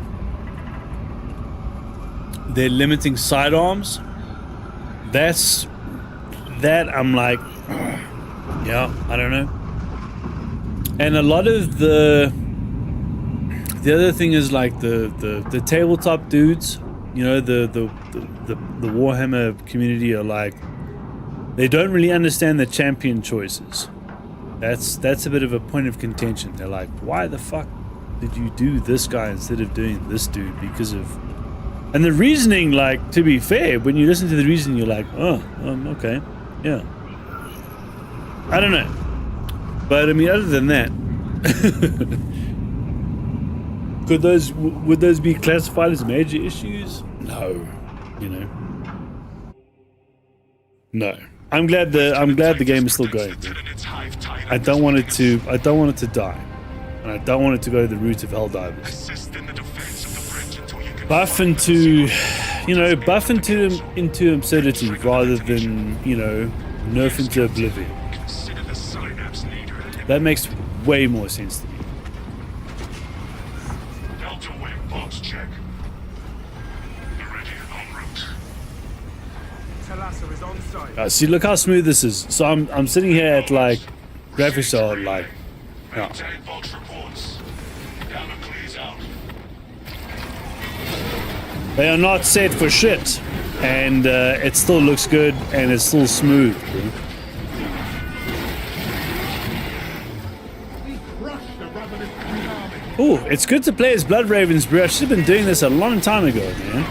they're limiting sidearms. That I'm like, yeah, I don't know. And a lot of the other thing is like the tabletop dudes, you know, the Warhammer community are like, they don't really understand the champion choices. That's a bit of a point of contention. They're like, why the fuck did you do this guy instead of doing this dude? Because of... And the reasoning, like, to be fair, when you listen to the reasoning, you're like, oh, okay, yeah. I don't know. But, I mean, other than that... would those be classified as major issues? No. You know? No. I'm glad the game is still going. I don't want it to die. And I don't want it to go to the route of Helldivers. Buff into absurdity rather than, nerf into oblivion. That makes way more sense to me. Delta Wing box check. Ready en route. Talassa is on site. See, look how smooth this is. So I'm sitting here at like graphics are like. Maintain box reports. Damocles out. They are not set for shit, and it still looks good and it's still smooth. Bro. Oh, it's good to play as Blood Ravens, bro. I should have been doing this a long time ago, man.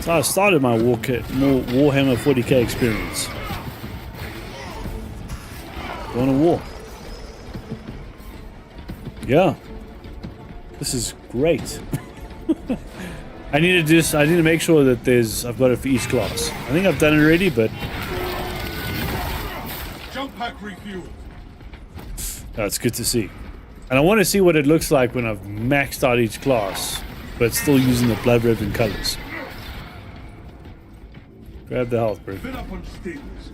So I started my Warhammer 40K experience. Going to war. Yeah. This is great. I need to make sure that I've got it for each class. I think I've done it already, but Jump pack refueled. it's good to see. And I want to see what it looks like when I've maxed out each class, but still using the Blood Raven colors. Grab the health, bro. Fill up on stings.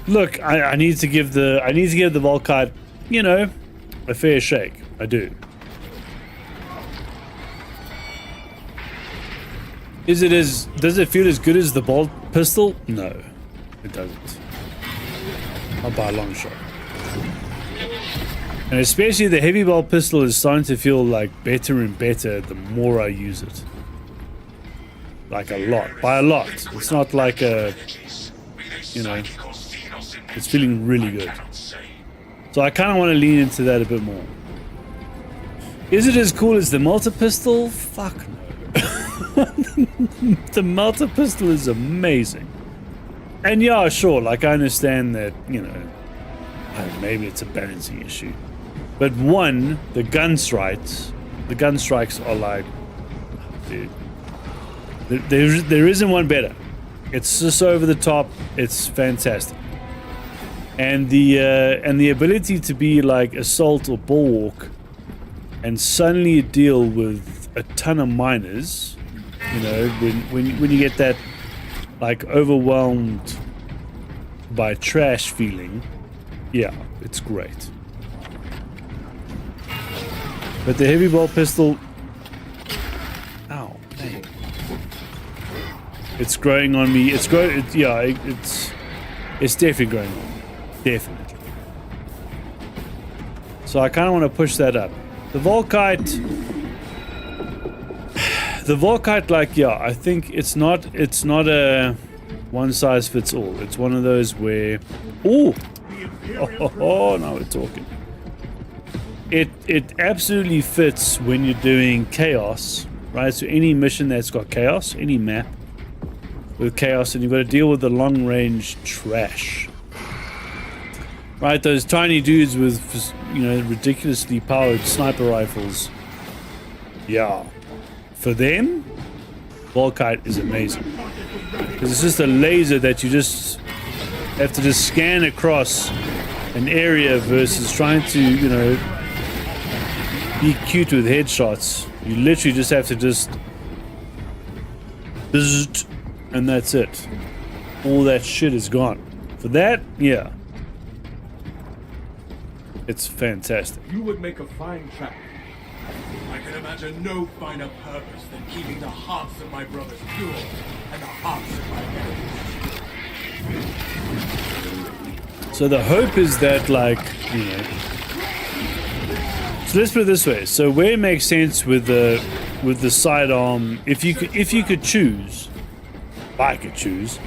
Look, I need to give the Volkite, a fair shake. I do. Does it feel as good as the bolt pistol? No, it doesn't. Not by a long shot. And especially the heavy bolt pistol is starting to feel like better and better the more I use it. Like a lot, by a lot. It's not like a, it's feeling really good. So I kind of want to lean into that a bit more. Is it as cool as the multi pistol? Fuck no. The multi pistol is amazing. And yeah, sure, like I understand that, maybe it's a balancing issue. But one, the gun strikes are like, dude, there isn't one better. It's just over the top. It's fantastic. And the ability to be like assault or bulwark and suddenly deal with a ton of miners, when you get that like overwhelmed by trash feeling, yeah, it's great. But the heavy bolt pistol, ow, dang. It's growing on me. It's definitely growing on me. Definitely. So I kind of want to push that up. The Volkite, like, yeah, I think it's not a one size fits all. It's one of those where, now we're talking. It absolutely fits when you're doing chaos, right? So any mission that's got chaos, any map with chaos, and you've got to deal with the long range trash. Right, those tiny dudes with, ridiculously powered sniper rifles. Yeah. For them, Volkite is amazing. Because it's just a laser that you just have to just scan across an area versus trying to, be cute with headshots. You literally just have to just... and that's it. All that shit is gone. For that, yeah. It's fantastic. You would make a fine track. I can imagine no finer purpose than keeping the hearts of my brothers pure and the hearts of my enemies. So the hope is that, like, so let's put it this way. So where it makes sense with the sidearm, if you could choose, if I could choose,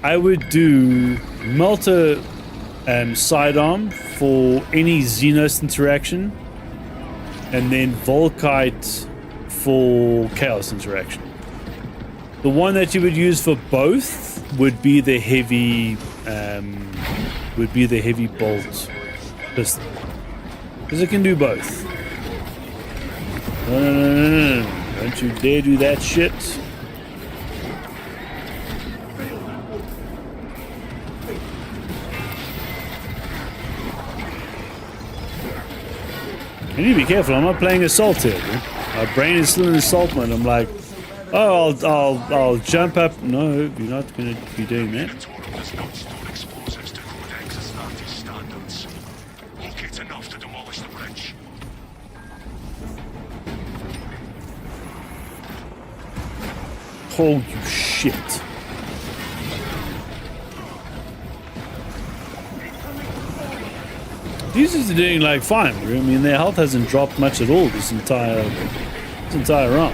I would do Melter sidearm for any Xenos interaction, and then Volkite for Chaos interaction. The one that you would use for both would be the heavy bolt pistol. Because it can do both. No. Don't you dare do that shit. You need to be careful. I'm not playing assault here, dude. My brain is still in assault mode. I'm like, oh, I'll jump up. No, you're not going to be doing that. Imperium does not store explosives to Codex Astartes standards. We'll get enough to demolish the bridge. Holy shit. These are doing like fine. I mean, their health hasn't dropped much at all this entire round.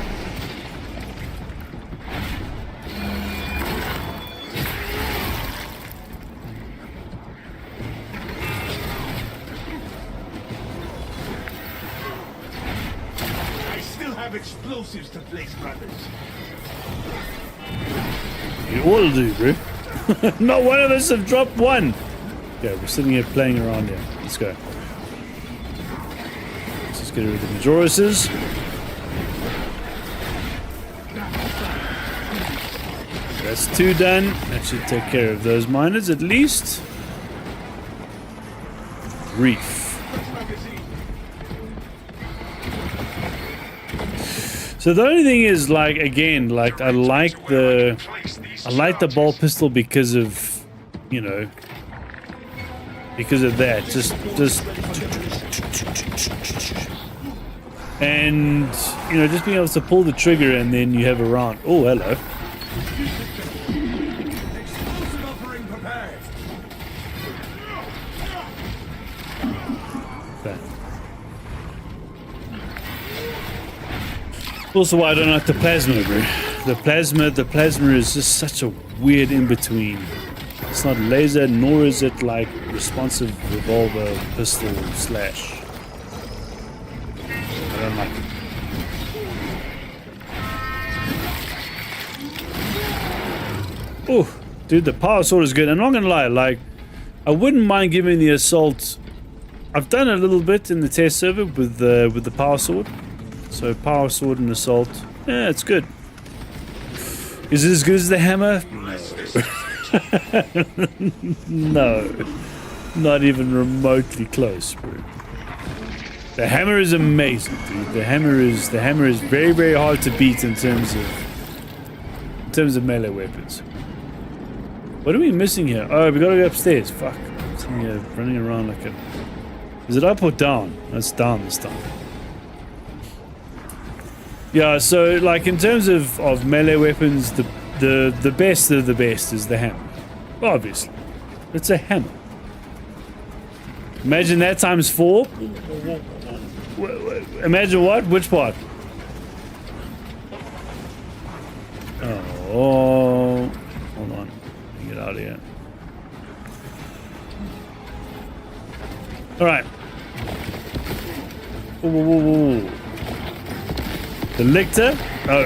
I still have explosives to place, brothers. You all do, bro. Not one of us have dropped one. Okay, we're sitting here playing around here. Let's go. Let's just get rid of the Majoruses. That's 2 done. That should take care of those miners at least. Reef. So the only thing is, like, again, like I like the ball pistol because of, you know, because of that. Just and you know, just being able to pull the trigger and then you have a round. Oh, hello. Explosive offering prepared. Okay. Also, why I don't like the plasma, bro. The plasma is just such a weird in between. It's not laser, nor is it like responsive revolver pistol slash. I don't like it. Oh, dude, the power sword is good. I'm not gonna lie, like, I wouldn't mind giving the assault. I've done a little bit in the test server with the power sword. So power sword and assault, yeah, it's good. Is it as good as the hammer? No, not even remotely close, bro. The hammer is amazing, dude. The hammer is very, very hard to beat in terms of melee weapons. What are we missing here? Oh, we gotta go upstairs. Fuck, I'm sitting here running around like a. Is it up or down? That's down this time. Yeah, so like in terms of melee weapons, the best of the best is the hammer. Obviously. It's a hammer. Imagine that times 4. Imagine what? Which part? Oh, hold on. Let me get out of here. Alright. Whoa. The lictor? Oh.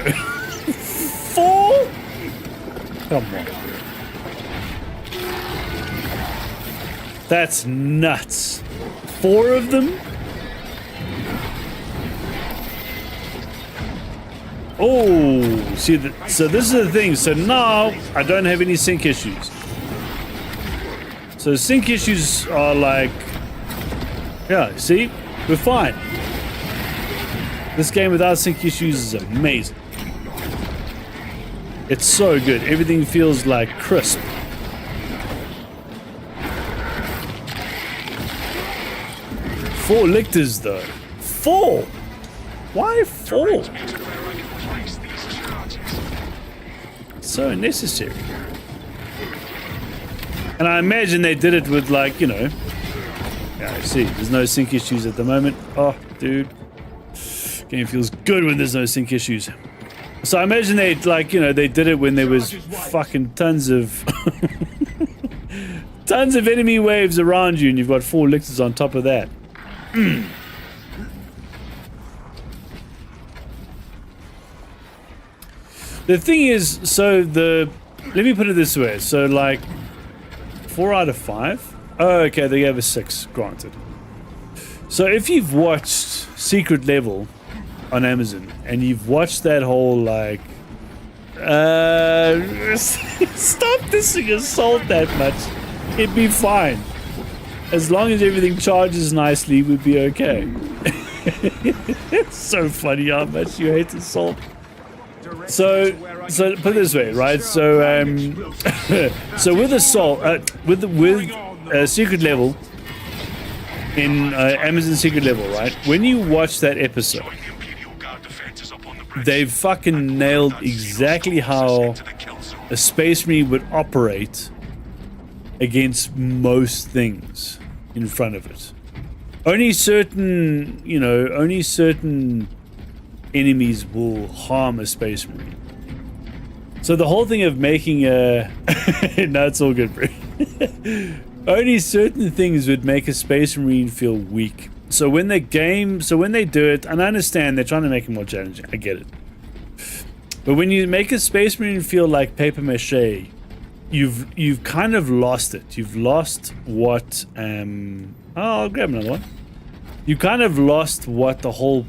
4? Come on. That's nuts. 4 of them? Oh, see, so this is the thing. So now I don't have any sync issues. So sync issues are like, yeah, see, we're fine. This game without sync issues is amazing. It's so good. Everything feels like crisp. Four lictors though. 4? Why 4? So unnecessary. And I imagine they did it with, like, you know. Yeah, I see. There's no sync issues at the moment. Oh, dude. Game feels good when there's no sync issues. So I imagine they, like, you know, they did it when there was fucking tons of tons of enemy waves around you and you've got 4 lictors on top of that. The thing is, so let me put it this way. So like 4 out of 5. Oh, okay, they gave us 6, granted. So if you've watched Secret Level on Amazon and you've watched that whole like stop dissing Assault that much, it'd be fine. As long as everything charges nicely, we'd be okay. It's so funny how much you hate Assault. So put it this way, right? So so with Assault, with Secret Level in Amazon Secret Level, right? When you watch that episode, they've fucking nailed exactly how a Space Marine would operate against most things in front of it. Only certain, you know, only certain enemies will harm a Space Marine. So the whole thing of making a no, it's all good, bro. Only certain things would make a Space Marine feel weak. So when they do it, and I understand they're trying to make it more challenging, I get it. But when you make a Space Marine feel like paper mache, you've kind of lost it. You've lost what I'll grab another one. You kind of lost what the whole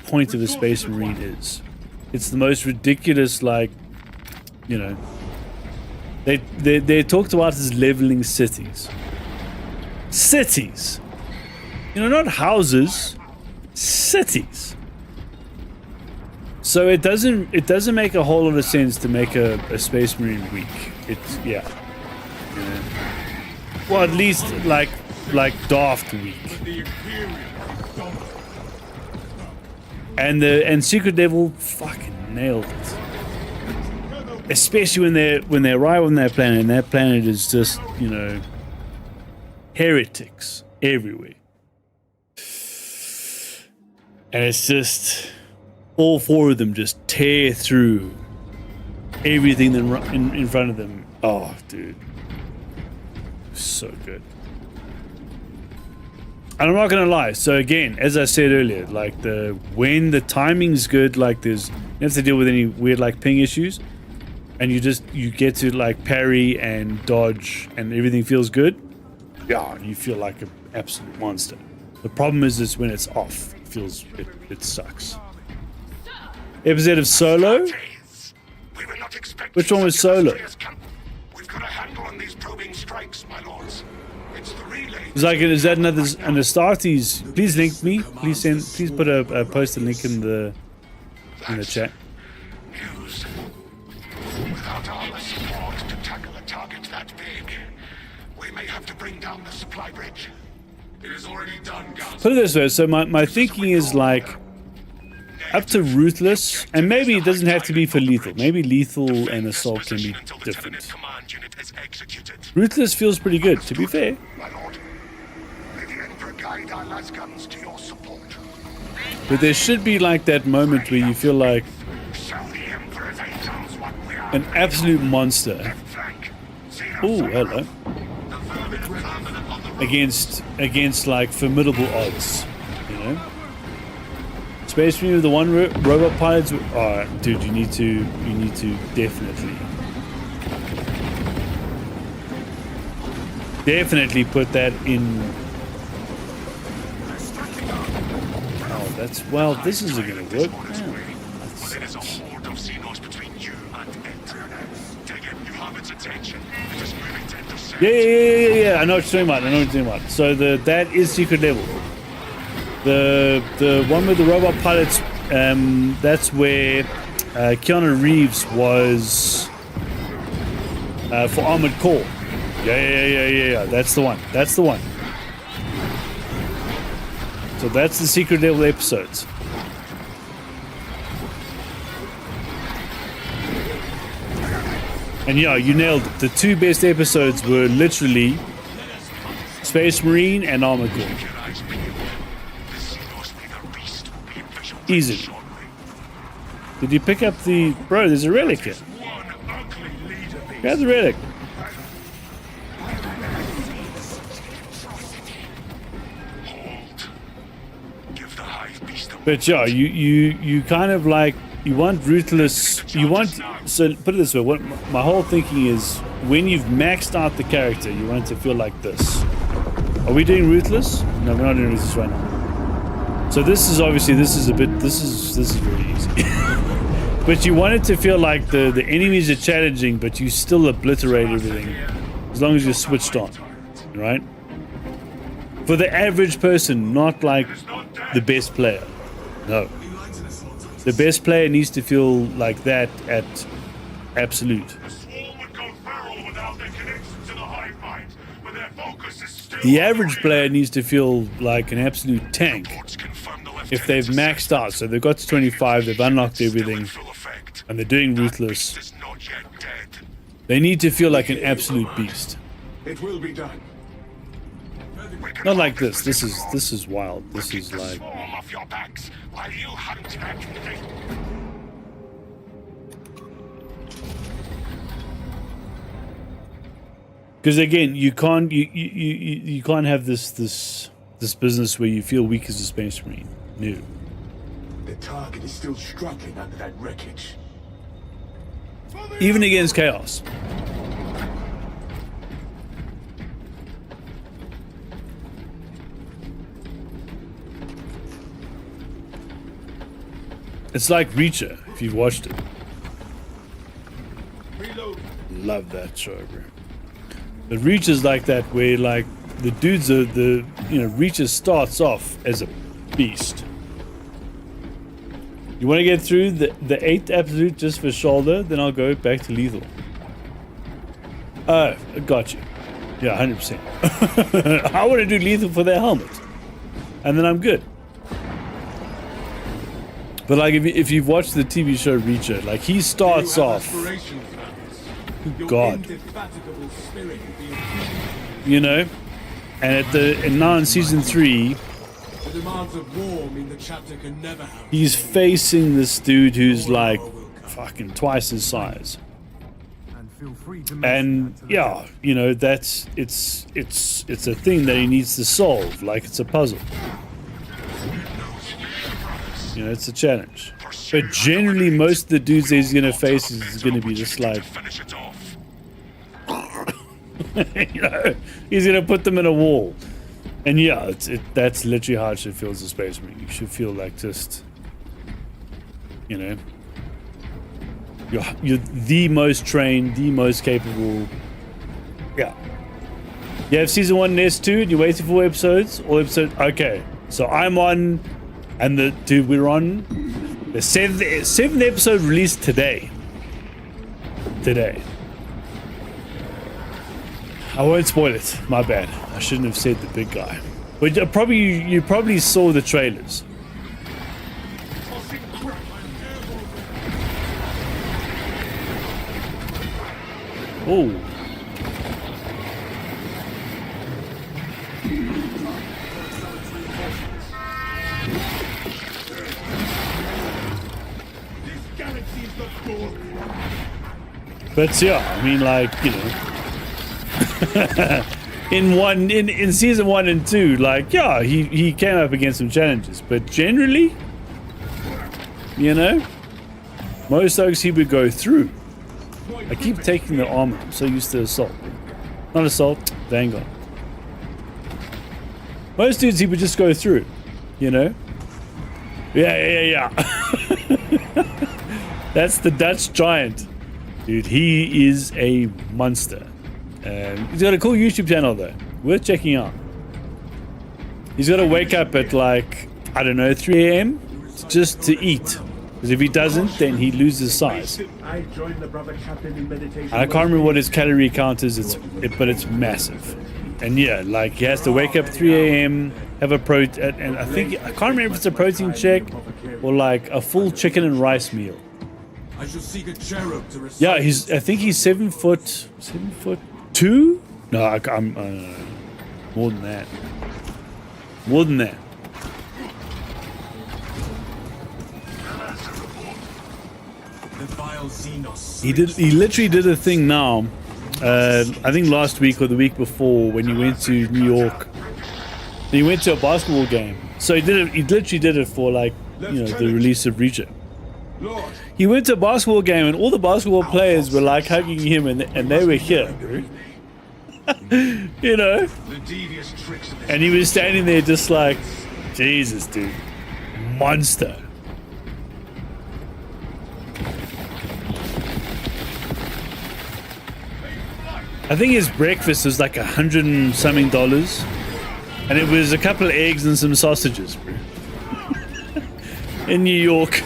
point of a Space Marine is. It's the most ridiculous, like, you know, they talked about as leveling cities. Cities. You know, not houses, cities. So it doesn't make a whole lot of sense to make a Space Marine weak. It's yeah. Well, at least like daft weak. And Secret Level fucking nailed it. Especially when they arrive on that planet, and that planet is just, you know, heretics everywhere. And it's just all four of them just tear through everything in front of them. Oh, dude. So good. And I'm not gonna lie, so again, as I said earlier, like when the timing's good, like you don't have to deal with any weird like ping issues, and you get to like parry and dodge and everything feels good, yeah, you feel like an absolute monster. The problem is when it's off, it sucks. Episode of Solo? Which one was Solo? We've got a handle on these probing strikes, my lords. It's the relay. It's like, is that another an Astartes? Please link me. Please put a post a link in the chat. News. Without our support to tackle a target that big, we may have to bring down the supply bridge. It is already done, guys. Put it this way, so my thinking is like up to Ruthless, and maybe it doesn't have to be for Lethal. Maybe Lethal and Assault can be different. Ruthless feels pretty good, to be fair. My lord, may the Emperor guide our lasguns to your support. But there should be like that moment where you feel like an absolute monster. Oh, hello. Against like formidable odds, you know. Space Marine with the one robot pilots. Oh, dude, you need to definitely put that in. Oh, that's well. This isn't gonna work. There's a horde of Xenos between you and it. You have its attention. It is moving to intercept. Yeah. I know what you're talking about. So that is Secret Level. The one with the robot pilots. That's where Keanu Reeves was for Armored Core. Yeah. That's the one. So that's the Secret Level episodes. And yeah, you nailed it. The two best episodes were literally Space Marine and Armored Core. Easily. Did you pick up the... Bro, there's a relic here. Grab the relic. But yeah, you kind of like... You want Ruthless... You want... So, put it this way. My whole thinking is, when you've maxed out the character, you want it to feel like this. Are we doing ruthless? No, we're not doing ruthless right now. So this is obviously, this is really easy. But you want it to feel like the enemies are challenging, but you still obliterate everything as long as you're switched on, right? For the average person, not like the best player. No. The best player needs to feel like that at absolute. The average player needs to feel like an absolute tank if they've maxed out. So they've got to 25, they've unlocked everything, and they're doing ruthless. They need to feel like an absolute beast. It will be done. Not like this. This is wild. This is like. Because again, you can't have this business where you feel weak as a space marine. No. The target is still struggling under that wreckage. Even against chaos. It's like Reacher, if you've watched it. Reload. Love that show, bro. But Reacher's like that, where like the dudes are Reacher starts off as a beast. You want to get through the 8th absolute just for shoulder, then I'll go back to lethal. Oh, I got you. Yeah, 100%. I want to do lethal for their helmet, and then I'm good. But like if you've watched the TV show Reacher, like he starts off. God. You know, and now in season 3, the demands of war mean the chapter can never have. He's facing this dude who's like fucking twice his size. And yeah, you know, it's a thing that he needs to solve, like it's a puzzle. You know, it's a challenge. But generally, most of the dudes that he's gonna face is gonna be just like, you know, he's gonna put them in a wall. And yeah, that's literally how it should feel as a space marine. You should feel like just, you know, you're the most trained, the most capable. Yeah. You have season 1 and S2, and you're waiting for 4 episodes. All episodes. Okay, so I'm on, and we're on the 7th episode released today. I won't spoil it. My bad. I shouldn't have said the big guy. But you probably saw the trailers. Oh. But yeah, I mean, like, you know. in season 1 and 2, like, yeah, he came up against some challenges, but generally, you know, most oaks he would go through. I keep taking the armor. I'm so used to assault. Not assault, Vanguard. Most dudes he would just go through, you know. Yeah. That's the Dutch giant, dude. He is a monster. He's got a cool YouTube channel though, worth checking out. He's got to wake up at like, I don't know, 3 a.m. just to eat. Because if he doesn't, then he loses size. I joined the brother captain in meditation. And I can't remember what his calorie count is, but it's massive. And yeah, like he has to wake up 3 a.m., have a protein, and I can't remember if it's a protein check or like a full chicken and rice meal. I shall seek a cherub to recite. Yeah, I think he's 7'2". No, I'm more than that. More than that. He literally did a thing now. I think last week or the week before, when he went to New York, he went to a basketball game. So he literally did it for, like, you know, the release of Reacher. He went to a basketball game and all the basketball players were like hugging him, and they were here, bro. You know? The devious tricks of this And he was standing there just like, Jesus, dude. Monster. I think his breakfast was like $100 and something, and it was a couple of eggs and some sausages, bro. In New York,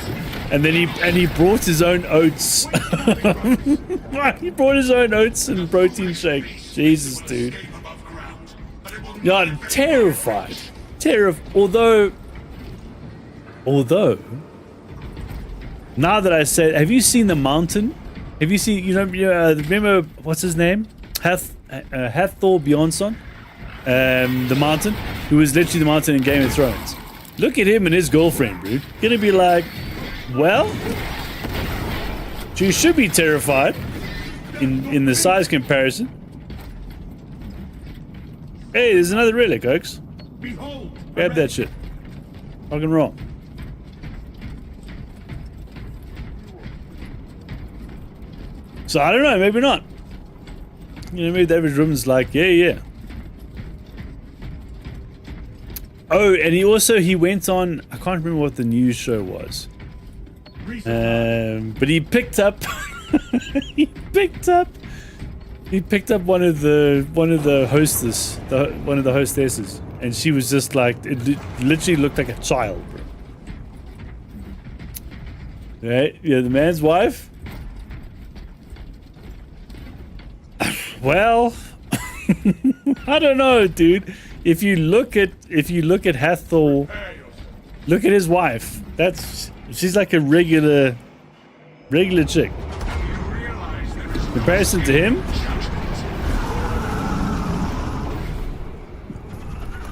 and then he brought his own oats. He brought his own oats and protein shake. Jesus, dude. Yeah, terrified. Although, now that I said, have you seen The Mountain? Have you seen? Remember what's his name? Hathor Bjornsson, The Mountain, who was literally the Mountain in Game of Thrones. Look at him and his girlfriend, bro. Gonna be like, well, she should be terrified in the size comparison. Hey, there's another relic, Oaks. Behold, Grab that shit. Rock and roll. So I don't know, maybe not. You know, maybe David Rum's like, yeah. Oh, and he went on, I can't remember what the news show was. But he picked up he picked up one of the hostesses, and she was just like, it literally looked like a child, bro. Right? Yeah, the man's wife. Well, I don't know, dude. If you look at Hathor, look at his wife. She's like a regular chick. In comparison to him,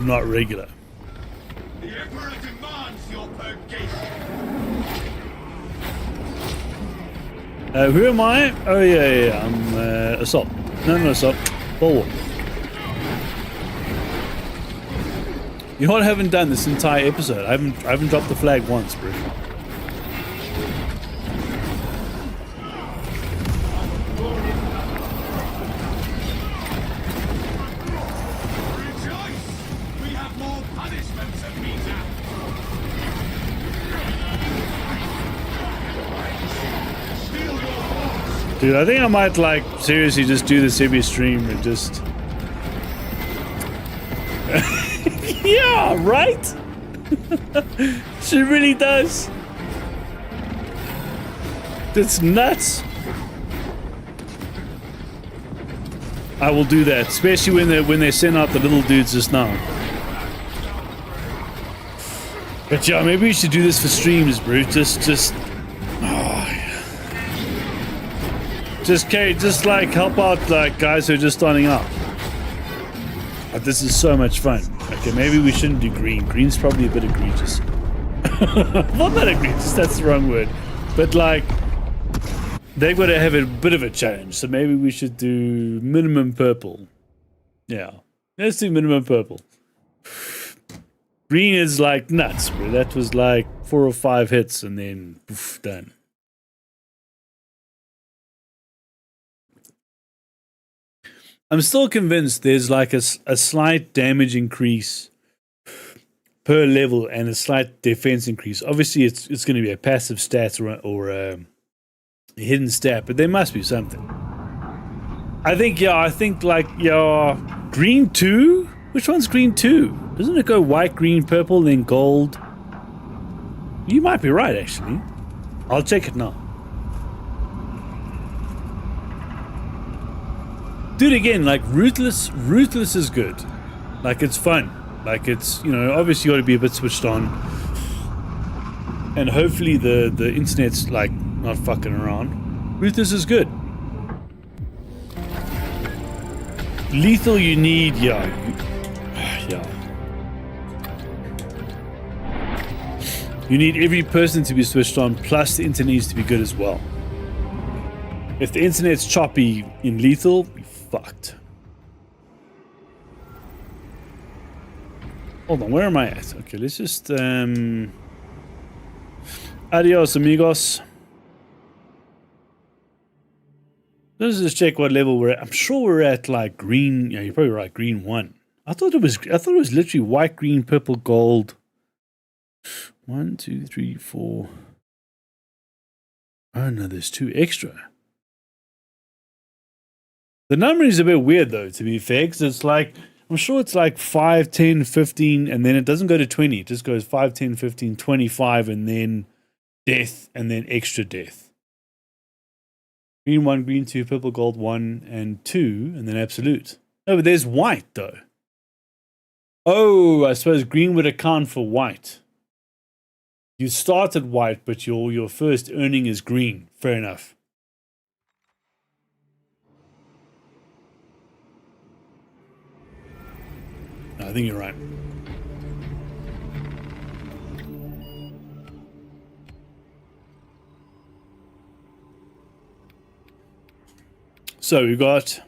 not regular. the Emperor demands your purgation. Who am I? Oh yeah. I'm assault. No, assault. Bulwark. You know what I haven't done this entire episode? I haven't dropped the flag once, bro. Rejoice! We have more punishment to mete out. Steel your horse. Dude, I think I might like seriously just do this every stream and just yeah, right? She really does. That's nuts. I will do that, especially when they send out the little dudes just now. But yeah, maybe we should do this for streams, bro. Just like help out like guys who are just starting out. But this is so much fun. Okay, maybe we shouldn't do green. Green's probably a bit egregious. Well, not egregious, that's the wrong word. But like, they've got to have a bit of a challenge. So maybe we should do minimum purple. Yeah, let's do minimum purple. Green is like nuts, bro. That was like 4 or 5 hits and then poof, done. I'm still convinced there's like a slight damage increase per level and a slight defense increase. Obviously, it's going to be a passive stat or a hidden stat, but there must be something. I think green 2? Which one's green 2? Doesn't it go white, green, purple, then gold? You might be right, actually. I'll check it now. Dude, again, like ruthless is good. Like it's fun. Like it's, you know, obviously you got to be a bit switched on, and hopefully the internet's like not fucking around. Ruthless is good. Lethal, you need yeah. You need every person to be switched on, plus the internet needs to be good as well. If the internet's choppy in lethal, you're fucked. Hold on, where am I at? Okay, let's just adios amigos. Let's just check what level we're at. I'm sure we're at like green. Yeah, you're probably right. Green 1. I thought it was literally white, green, purple, gold. 1, 2, 3, 4. Oh no, there's 2 extra. The numbering is a bit weird though, to be fair, because it's like, I'm sure it's like 5, 10, 15, and then it doesn't go to 20. It just goes 5, 10, 15, 25, and then death, and then extra death. Green 1, green 2, purple, gold 1, and 2, and then absolute. No, but there's white though. Oh, I suppose green would account for white. You started white, but your first earning is green. Fair enough. I think you're right. So we got,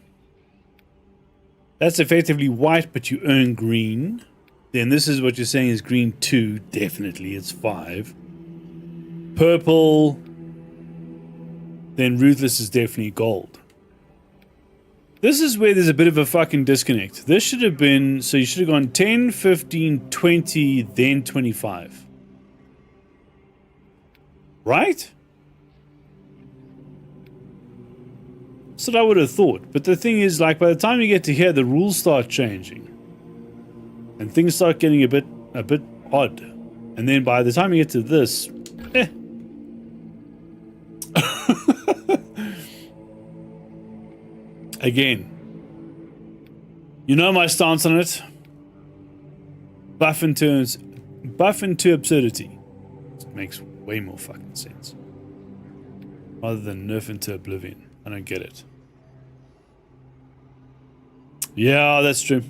that's effectively white, but you earn green. Then this is what you're saying is green 2. Definitely, it's 5. Purple. Then ruthless is definitely gold. This is where there's a bit of a fucking disconnect. This should have been, so you should have gone 10, 15, 20, then 25. Right? That's what I would have thought. But the thing is, like, by the time you get to here, the rules start changing. And things start getting a bit odd. And then by the time you get to this, Again, you know my stance on it. Buff into absurdity. It makes way more fucking sense. Rather than nerf into oblivion. I don't get it. Yeah, that's true.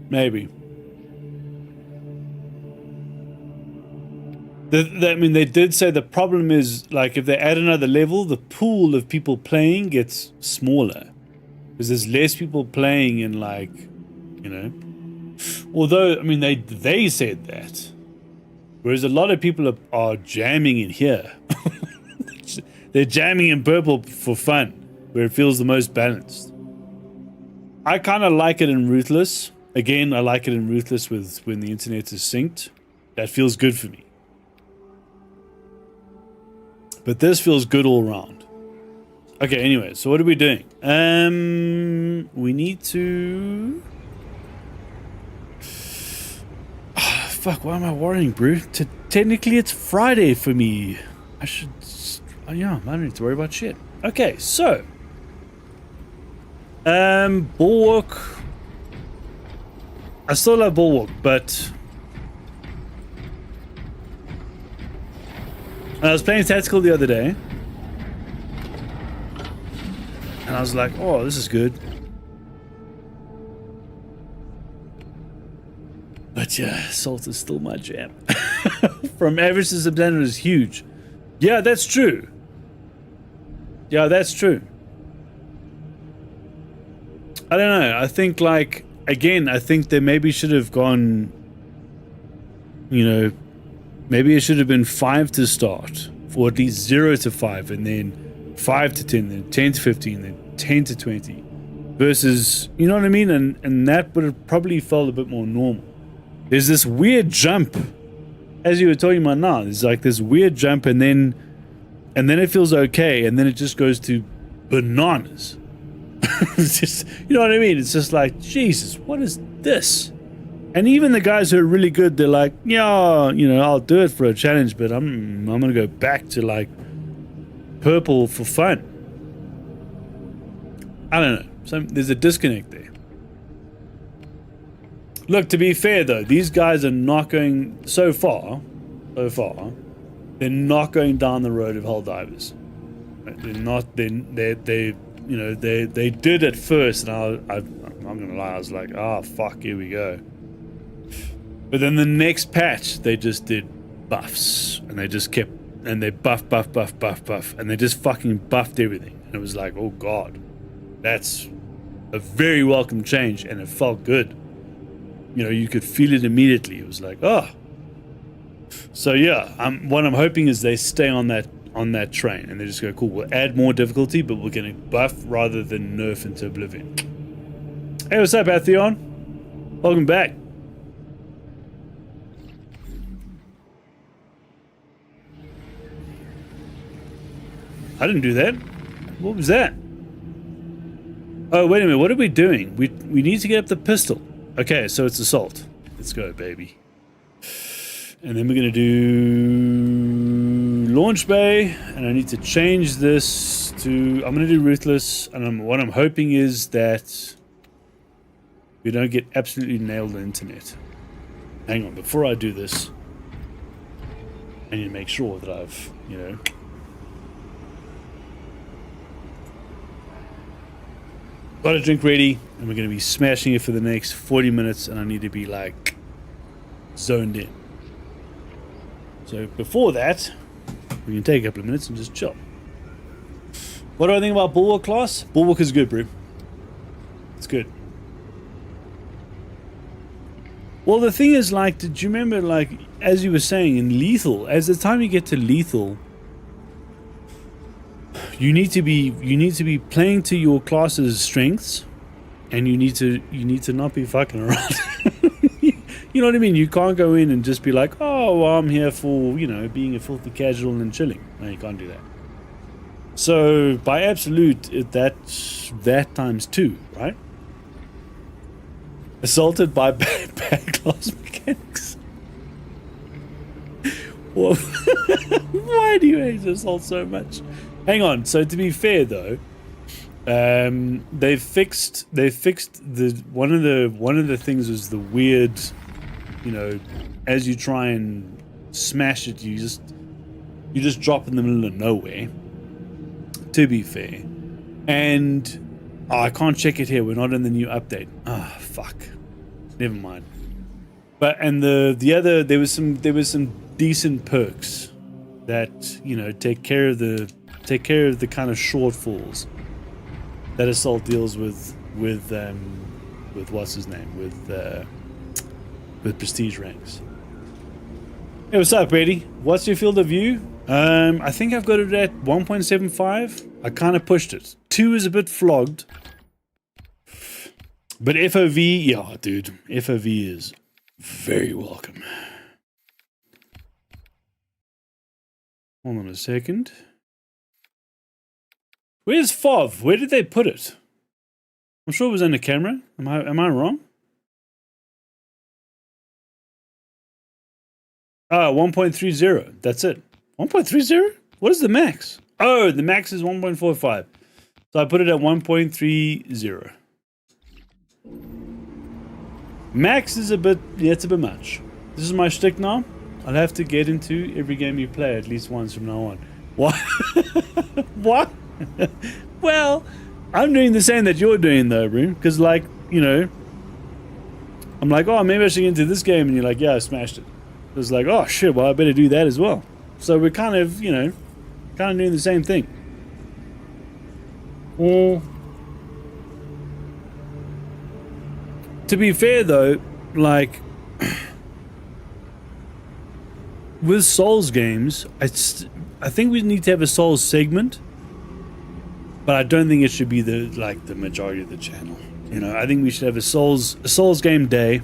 Maybe. I mean, they did say the problem is, like, if they add another level, the pool of people playing gets smaller. Because there's less people playing in, like, you know. Although, I mean, they said that. Whereas a lot of people are jamming in here. They're jamming in purple for fun, where it feels the most balanced. I kind of like it in Ruthless. Again, I like it in Ruthless with when the internet is synced. That feels good for me. But this feels good all around. Okay, anyway, so what are we doing? We need to... fuck, why am I worrying, bro? Technically, it's Friday for me. I should... yeah, I don't need to worry about shit. Okay, so... Bulwark... I still love Bulwark, but... I was playing Tactical the other day. And I was like, oh, this is good. But yeah, Salt is still my jam. From average to substandard is huge. Yeah, that's true. Yeah, that's true. I don't know. I think, like, again, I think they maybe should have gone, you know, maybe it should have been 5 to start, or at least 0 to 5, and then 5 to 10, then 10 to 15, then 10 to 20, versus, you know what I mean? And that would have probably felt a bit more normal. There's this weird jump, as you were talking about now. There's like this weird jump, and then it feels okay, and then it just goes to bananas. It's just, you know what I mean? It's just like, Jesus, what is this? And even the guys who are really good, they're like, yeah, you know, I'll do it for a challenge, but I'm gonna go back to like purple for fun. I don't know. There's a disconnect there. Look, to be fair though, these guys are not going so far. They're not going down the road of Helldivers. They're not. They you know, they did at first, and I'm not gonna lie, I was like, oh fuck, here we go. But then the next patch, they just did buffs, and they just kept, and they buff, and they just fucking buffed everything. And it was like, oh god, that's a very welcome change, and it felt good. You know, you could feel it immediately. It was like, oh. So yeah, what I'm hoping is they stay on that on that train, and they just go, cool, we'll add more difficulty, but we're going to buff rather than nerf into oblivion. Hey, what's up, Atheon? Welcome back. I didn't do that. What was that? Oh, wait a minute. What are we doing? We need to get up the pistol. Okay, so it's assault. Let's go, baby. And then we're going to do launch bay, and I need to change this to, I'm going to do ruthless, and what I'm hoping is that we don't get absolutely nailed on the internet. Hang on, before I do this, I need to make sure that I've, you know, got a drink ready, and we're going to be smashing it for the next 40 minutes, and I need to be, like, zoned in. So before that, we can take a couple of minutes and just chill. What do I think about Bulwark class? Bulwark is good, bro. It's good. Well, the thing is, like, did you remember, like, as you were saying, in Lethal, as the time you get to Lethal, you need to be playing to your class's strengths, and you need to not be fucking around. You know what I mean? You can't go in and just be like, oh, well, I'm here for, you know, being a filthy casual and chilling. No, you can't do that. So by absolute, that's that times 2, right? Assaulted by bad class mechanics. Well, why do you hate assault so much? Hang on. So to be fair, though, they've fixed the one of the things was the weird, you know, as you try and smash it, you just drop in the middle of nowhere. To be fair, and I can't check it here. We're not in the new update. Ah, fuck. Never mind. But and the other there was some decent perks that, you know, take care of the kind of shortfalls that assault deals with what's his name, with prestige ranks. Hey, what's up, Brady? What's your field of view? I think I've got it at 1.75. I kind of pushed it. 2 is a bit flogged. But FOV, yeah, dude. FOV is very welcome. Hold on a second. Where's FOV? Where did they put it? I'm sure it was in the camera. Am I wrong? Ah, 1.30. That's it. 1.30? What is the max? Oh, the max is 1.45. So I put it at 1.30. Max is a bit, yeah, it's a bit much. This is my shtick now. I'll have to get into every game you play at least once from now on. What? What? Well, I'm doing the same that you're doing though, bro. Because, like, you know, I'm like, oh, maybe I should get into this game. And you're like, yeah, I smashed it. It's like, oh, shit, well, I better do that as well. So we're kind of, you know, kind of doing the same thing. Or, to be fair, though, like, with Souls games, I think we need to have a Souls segment, but I don't think it should be the majority of the channel. You know, I think we should have a Souls game day.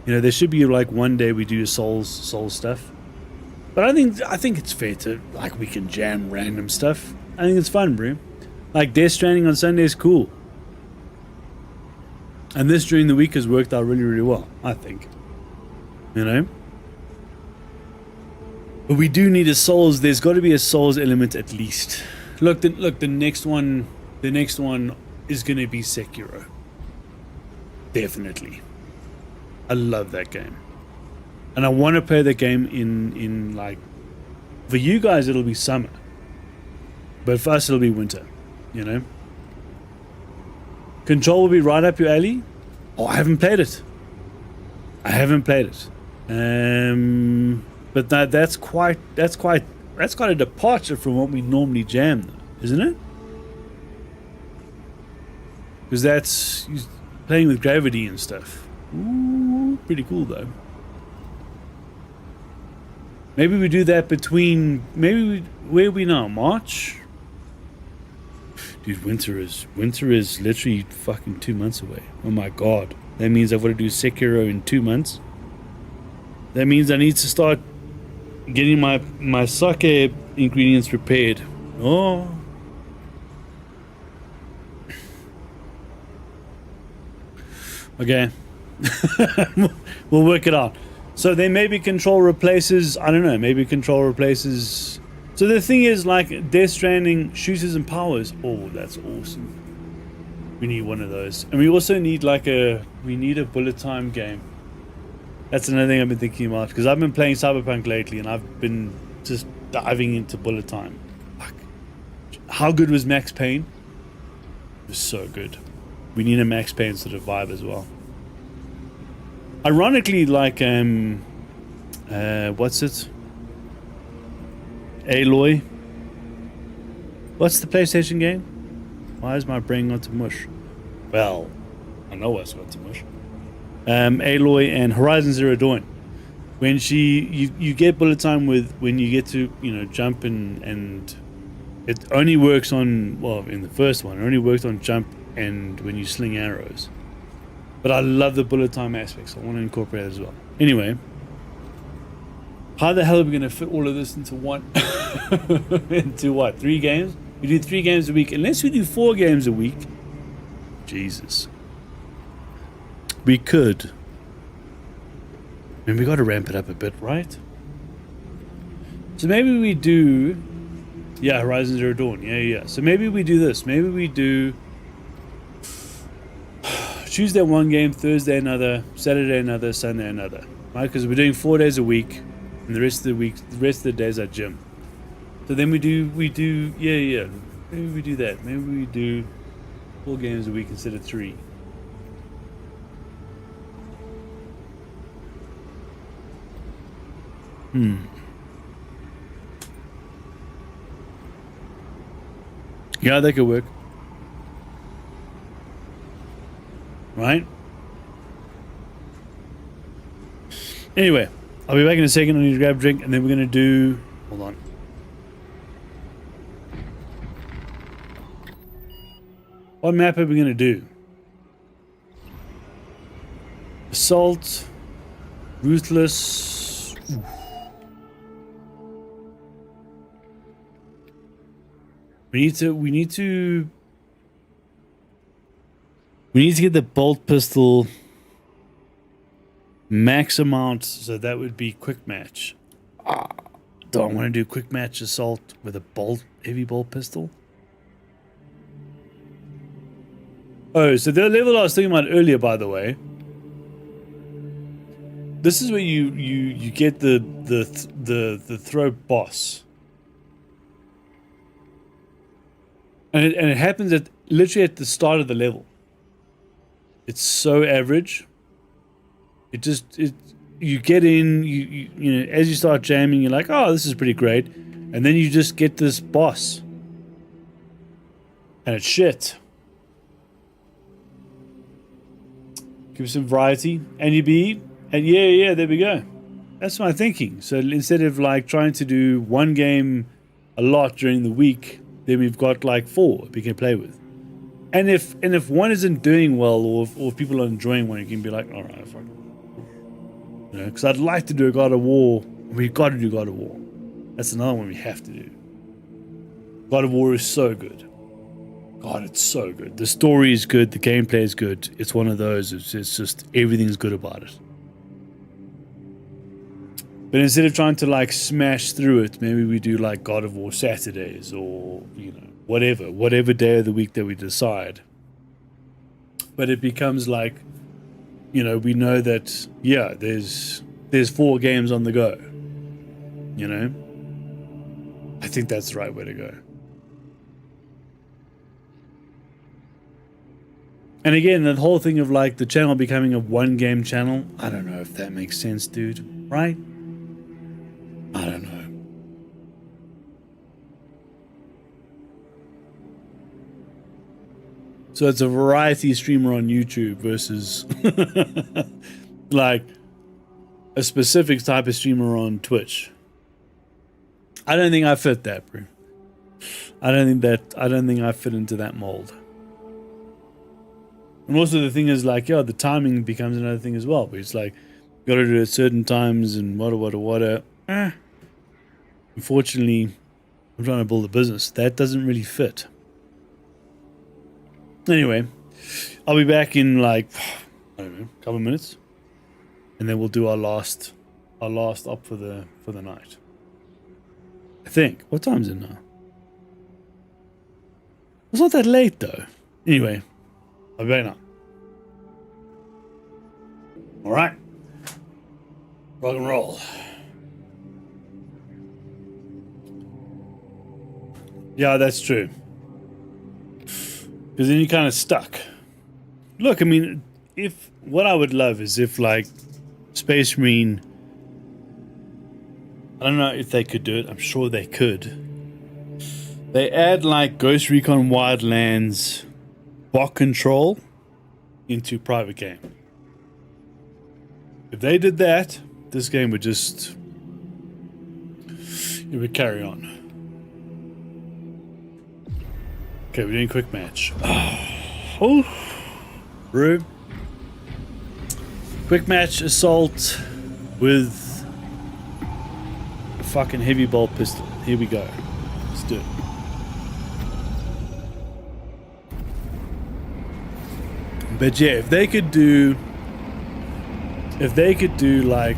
You know, there should be like one day we do Souls stuff. But I think it's fair to, like, we can jam random stuff. I think it's fun, bro. Like, Death Stranding on Sunday is cool. And this during the week has worked out really, really well, I think. You know? But we do need a Souls. There's got to be a Souls element at least. Look, the next one is going to be Sekiro. Definitely. I love that game. And I want to play that game in like, for you guys it'll be summer, but for us it'll be winter, you know. Control will be right up your alley. Oh, I haven't played it. But that's quite a departure from what we normally jam, though, isn't it? Because that's playing with gravity and stuff. Ooh, pretty cool though. Maybe we do that between, where are we now? March? Dude, winter is literally fucking 2 months away. Oh my god. That means I've got to do Sekiro in 2 months. That means I need to start getting my sake ingredients prepared. Oh. Okay. We'll work it out. So then maybe control replaces, I don't know, maybe control replaces. So the thing is, like, Death Stranding, shooters and powers. Oh, that's awesome. We need one of those. And we also need we need a bullet time game. That's another thing I've been thinking about, because I've been playing Cyberpunk lately and I've been just diving into bullet time. Fuck. How good was Max Payne? It was so good. We need a Max Payne sort of vibe as well. Ironically, like, what's it? Aloy. What's the PlayStation game? Why is my brain gone to mush? Well, I know what's gone to mush. Aloy and Horizon Zero Dawn. When you get bullet time when you get to, jump and it only works on, well, in the first one, it only worked on jump and when you sling arrows. But I love the bullet time aspects. I want to incorporate it as well. Anyway, how the hell are we going to fit all of this into one? Into what? 3 games? We do 3 games a week. Unless we do 4 games a week. Jesus. We could. I mean, we got to ramp it up a bit, right? So maybe we do. Yeah, Horizon Zero Dawn. Yeah. So maybe we do this. Maybe we do Tuesday one game, Thursday another, Saturday another, Sunday another. Right? Because we're doing 4 days a week, and the rest of the days are gym. So then we do. Yeah. Maybe we do that. Maybe we do 4 games a week instead of 3. Yeah, that could work. Right? Anyway, I'll be back in a second. I need to grab a drink, and then we're going to do... Hold on. What map are we going to do? Assault. Ruthless. Oof. We need to get the bolt pistol max amount, so that would be quick match. Do I want to do quick match assault with a heavy bolt pistol? Oh, so the level I was thinking about earlier, by the way, this is where you get the throw boss. And it happens literally at the start of the level. It's so average. You get in, you know, as you start jamming, you're like, oh, this is pretty great. And then you just get this boss. And it's shit. Give some variety. NUB. And yeah, there we go. That's my thinking. So instead of like trying to do one game a lot during the week, then we've got like 4 we can play with. And if one isn't doing well, or if people are enjoying one, you can be like, all right, fuck. You know, because I'd like to do a God of War. We've got to do God of War. That's another one we have to do. God of War is so good. God, it's so good. The story is good. The gameplay is good. It's one of those. It's just everything's good about it. But instead of trying to like smash through it, maybe we do like God of War Saturdays, or you know, whatever day of the week that we decide. But it becomes like, you know, we know that yeah, there's 4 games on the go. You know? I think that's the right way to go. And again, the whole thing of like the channel becoming a 1-game channel, I don't know if that makes sense, dude. Right? I don't know. So it's a variety streamer on YouTube versus like a specific type of streamer on Twitch. I don't think I fit that, bro. I don't think I fit into that mold. And also the thing is like, yeah, the timing becomes another thing as well. But it's like, you gotta do it at certain times and what. Unfortunately, I'm trying to build a business. That doesn't really fit. Anyway, I'll be back in like, I don't know, a couple of minutes. And then we'll do our last up for the night. I think. What time is it now? It's not that late though. Anyway, I'll be back now. Alright. Rock and roll. Yeah, that's true. Because then you're kind of stuck. Look, I mean, if what I would love is if like Space Marine, I don't know if they could do it. I'm sure they could. They add like Ghost Recon Wildlands bot control into private game. If they did that, this game would just, it would carry on. Okay, we're doing quick match. Oh, Brew. Quick match assault with a fucking heavy bolt pistol. Here we go. Let's do it. But yeah, if they could do like,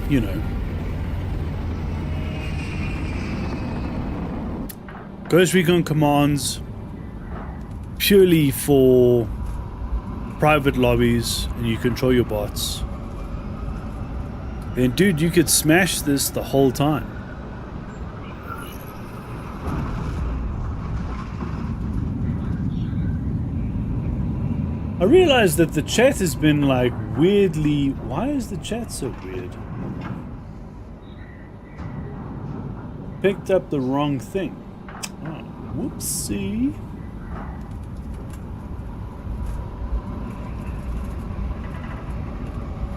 you know, Ghost Recon commands purely for private lobbies and you control your bots, then dude, you could smash this the whole time. I realized that the chat has been like weirdly... Why is the chat so weird? Picked up the wrong thing. Oh, whoopsie.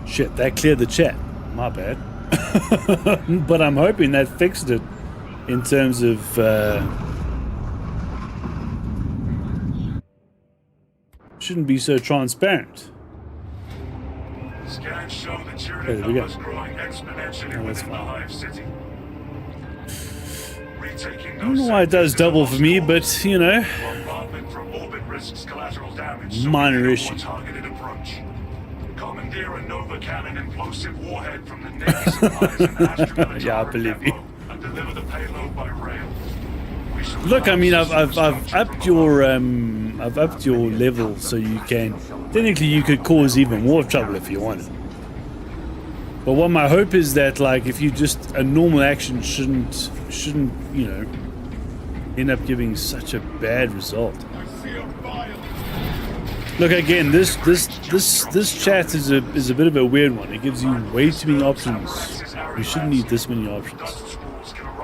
Shit, that cleared the chat. My bad. But I'm hoping that fixed it in terms of... shouldn't be so transparent. Scans show the Tyranid numbers growing exponentially within the Hive City. I don't know why it does double for me, but you know, from orbit risks collateral damage, minor issue. Targeted approach. Commandeer a Nova cannon implosive warhead from the Navy supplies an astromilitary yeah, I believe you. and deliver the payload by rail. Look, I mean, I've upped your level so you can technically you could cause even more trouble if you wanted. But what my hope is that like if you just a normal action shouldn't you know end up giving such a bad result. Look again, this chat is a bit of a weird one. It gives you way too many options. You shouldn't need this many options.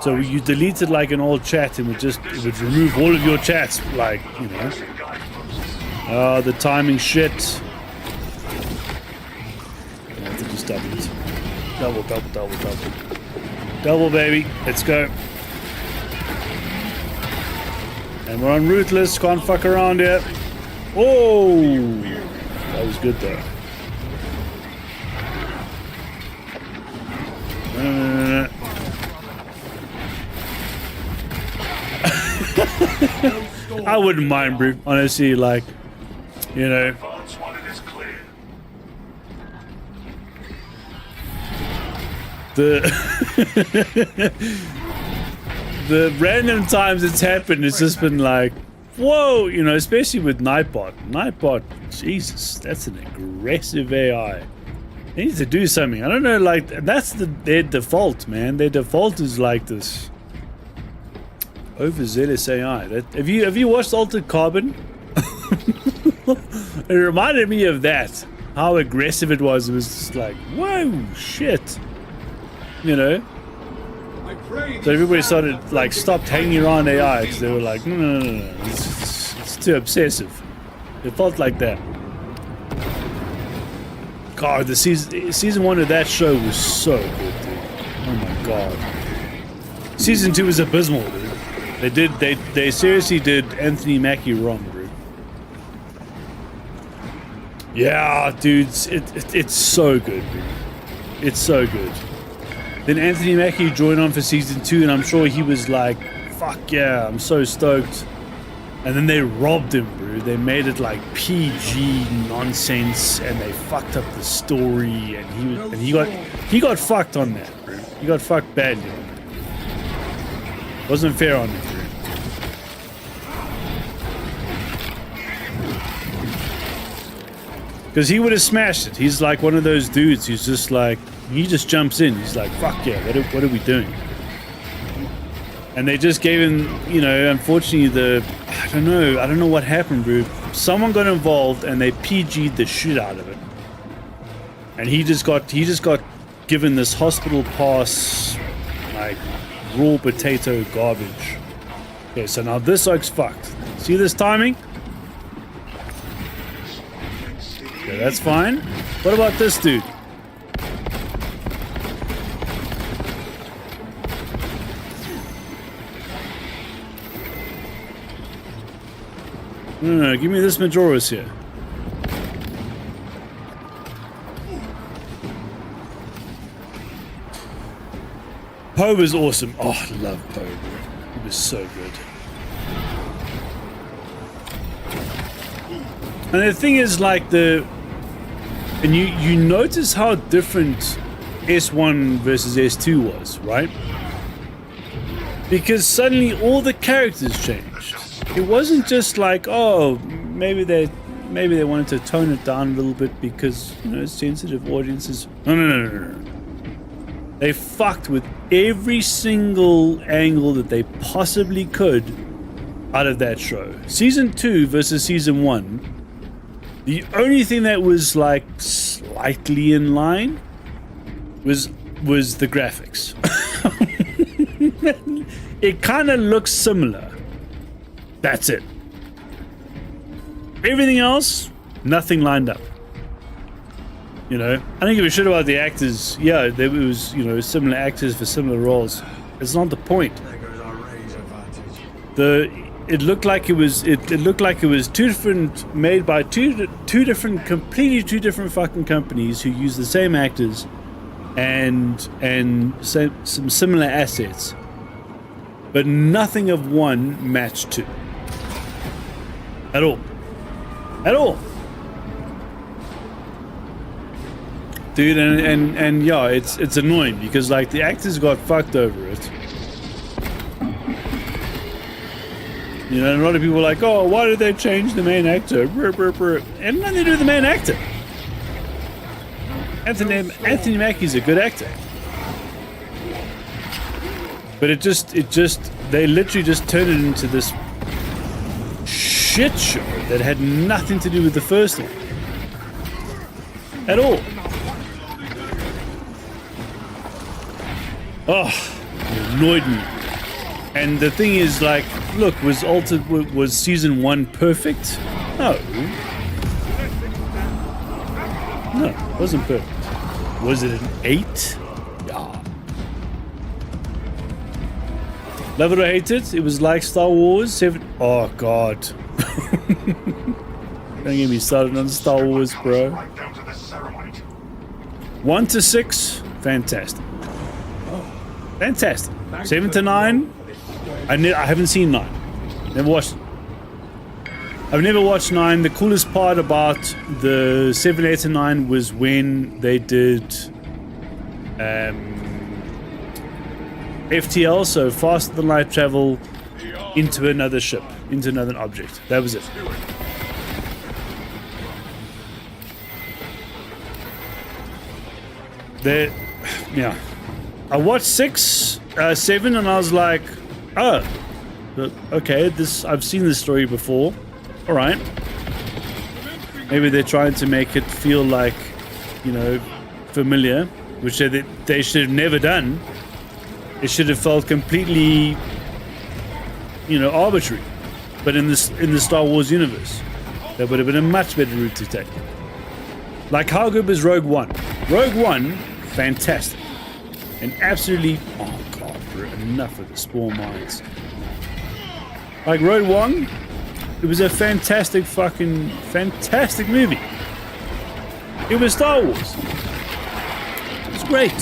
So you deleted like an old chat and it would remove all of your chats, like, you know. Oh, the timing shit. I have to just double it. Double. Double, baby. Let's go. And we're on ruthless, can't fuck around here. Oh! That was good though. I wouldn't mind, bro. Honestly, like, you know. The random times it's happened, it's just been like, whoa, you know, especially with Nightbot. Nightbot, Jesus, that's an aggressive AI. They need to do something. I don't know, like, that's their default, man. Their default is like this overzealous AI. Have you watched Altered Carbon? It reminded me of that. How aggressive it was. It was just like, whoa, shit. You know? So everybody started, like, stopped hanging around AI because they were like, no. It's too obsessive. It felt like that. God, the season one of that show was so good, dude. Oh my god. Season 2 was abysmal, dude. They seriously did Anthony Mackie wrong, dude. Yeah, dudes, it's so good, dude. It's so good. Then Anthony Mackie joined on for season 2, and I'm sure he was like, fuck yeah, I'm so stoked. And then they robbed him, bro. They made it like PG nonsense, and they fucked up the story, and he got fucked on that, bro. He got fucked badly. Wasn't fair on him, bro. Because he would have smashed it. He's like one of those dudes who's just like, he just jumps in. He's like, fuck yeah, what are we doing? And they just gave him, you know, unfortunately I don't know what happened, bro. Someone got involved and they PG'd the shit out of it. And he just got given this hospital pass, like raw potato garbage. Okay, so now this oak's fucked. See this timing? Okay, that's fine. What about this dude? No, give me this Majora's here. Poe was awesome. Oh, I love Poe. He was so good. And the thing is, like, and you notice how different S1 versus S2 was, right? Because suddenly all the characters changed. It wasn't just like, oh, maybe they wanted to tone it down a little bit because, you know, sensitive audiences. No. They fucked with every single angle that they possibly could out of that show. Season 2 versus Season 1, the only thing that was like slightly in line was the graphics. It kind of looks similar. That's it. Everything else, nothing lined up. You know, I don't give a shit about the actors. Yeah, there was, you know, similar actors for similar roles. It's not the point. It looked like it was two different, made by two different, completely two different fucking companies who use the same actors and some similar assets, but nothing of one matched two. At all. Dude, and yeah, it's annoying because like the actors got fucked over it. You know, and a lot of people are like, oh, why did they change the main actor? And nothing to do with the main actor. Anthony Mackie's a good actor. But they literally just turned it into this shit show that had nothing to do with the first one. At all. Oh, it annoyed me. And the thing is, like, look, was season 1 perfect? No, it wasn't perfect. Was it an 8? Yeah. Love it or hate it? It was like Star Wars 7. Oh God. Don't get me started on Star Wars, bro. 1 to 6, fantastic. Fantastic. 7 to 9. I haven't seen 9. Never watched it. I've never watched 9. The coolest part about the 7, 8, and 9 was when they did FTL, so faster than light travel into another ship, into another object. That was it. Yeah. I watched 6, 7, and I was like, oh, okay, I've seen this story before. All right. Maybe they're trying to make it feel like, you know, familiar, which they should have never done. It should have felt completely, you know, arbitrary. But in the Star Wars universe, that would have been a much better route to take. Like, how good was Rogue One? Rogue One, fantastic. And absolutely, oh God, enough of the spore mines. Like Road One, it was a fantastic movie. It was Star Wars. It's great.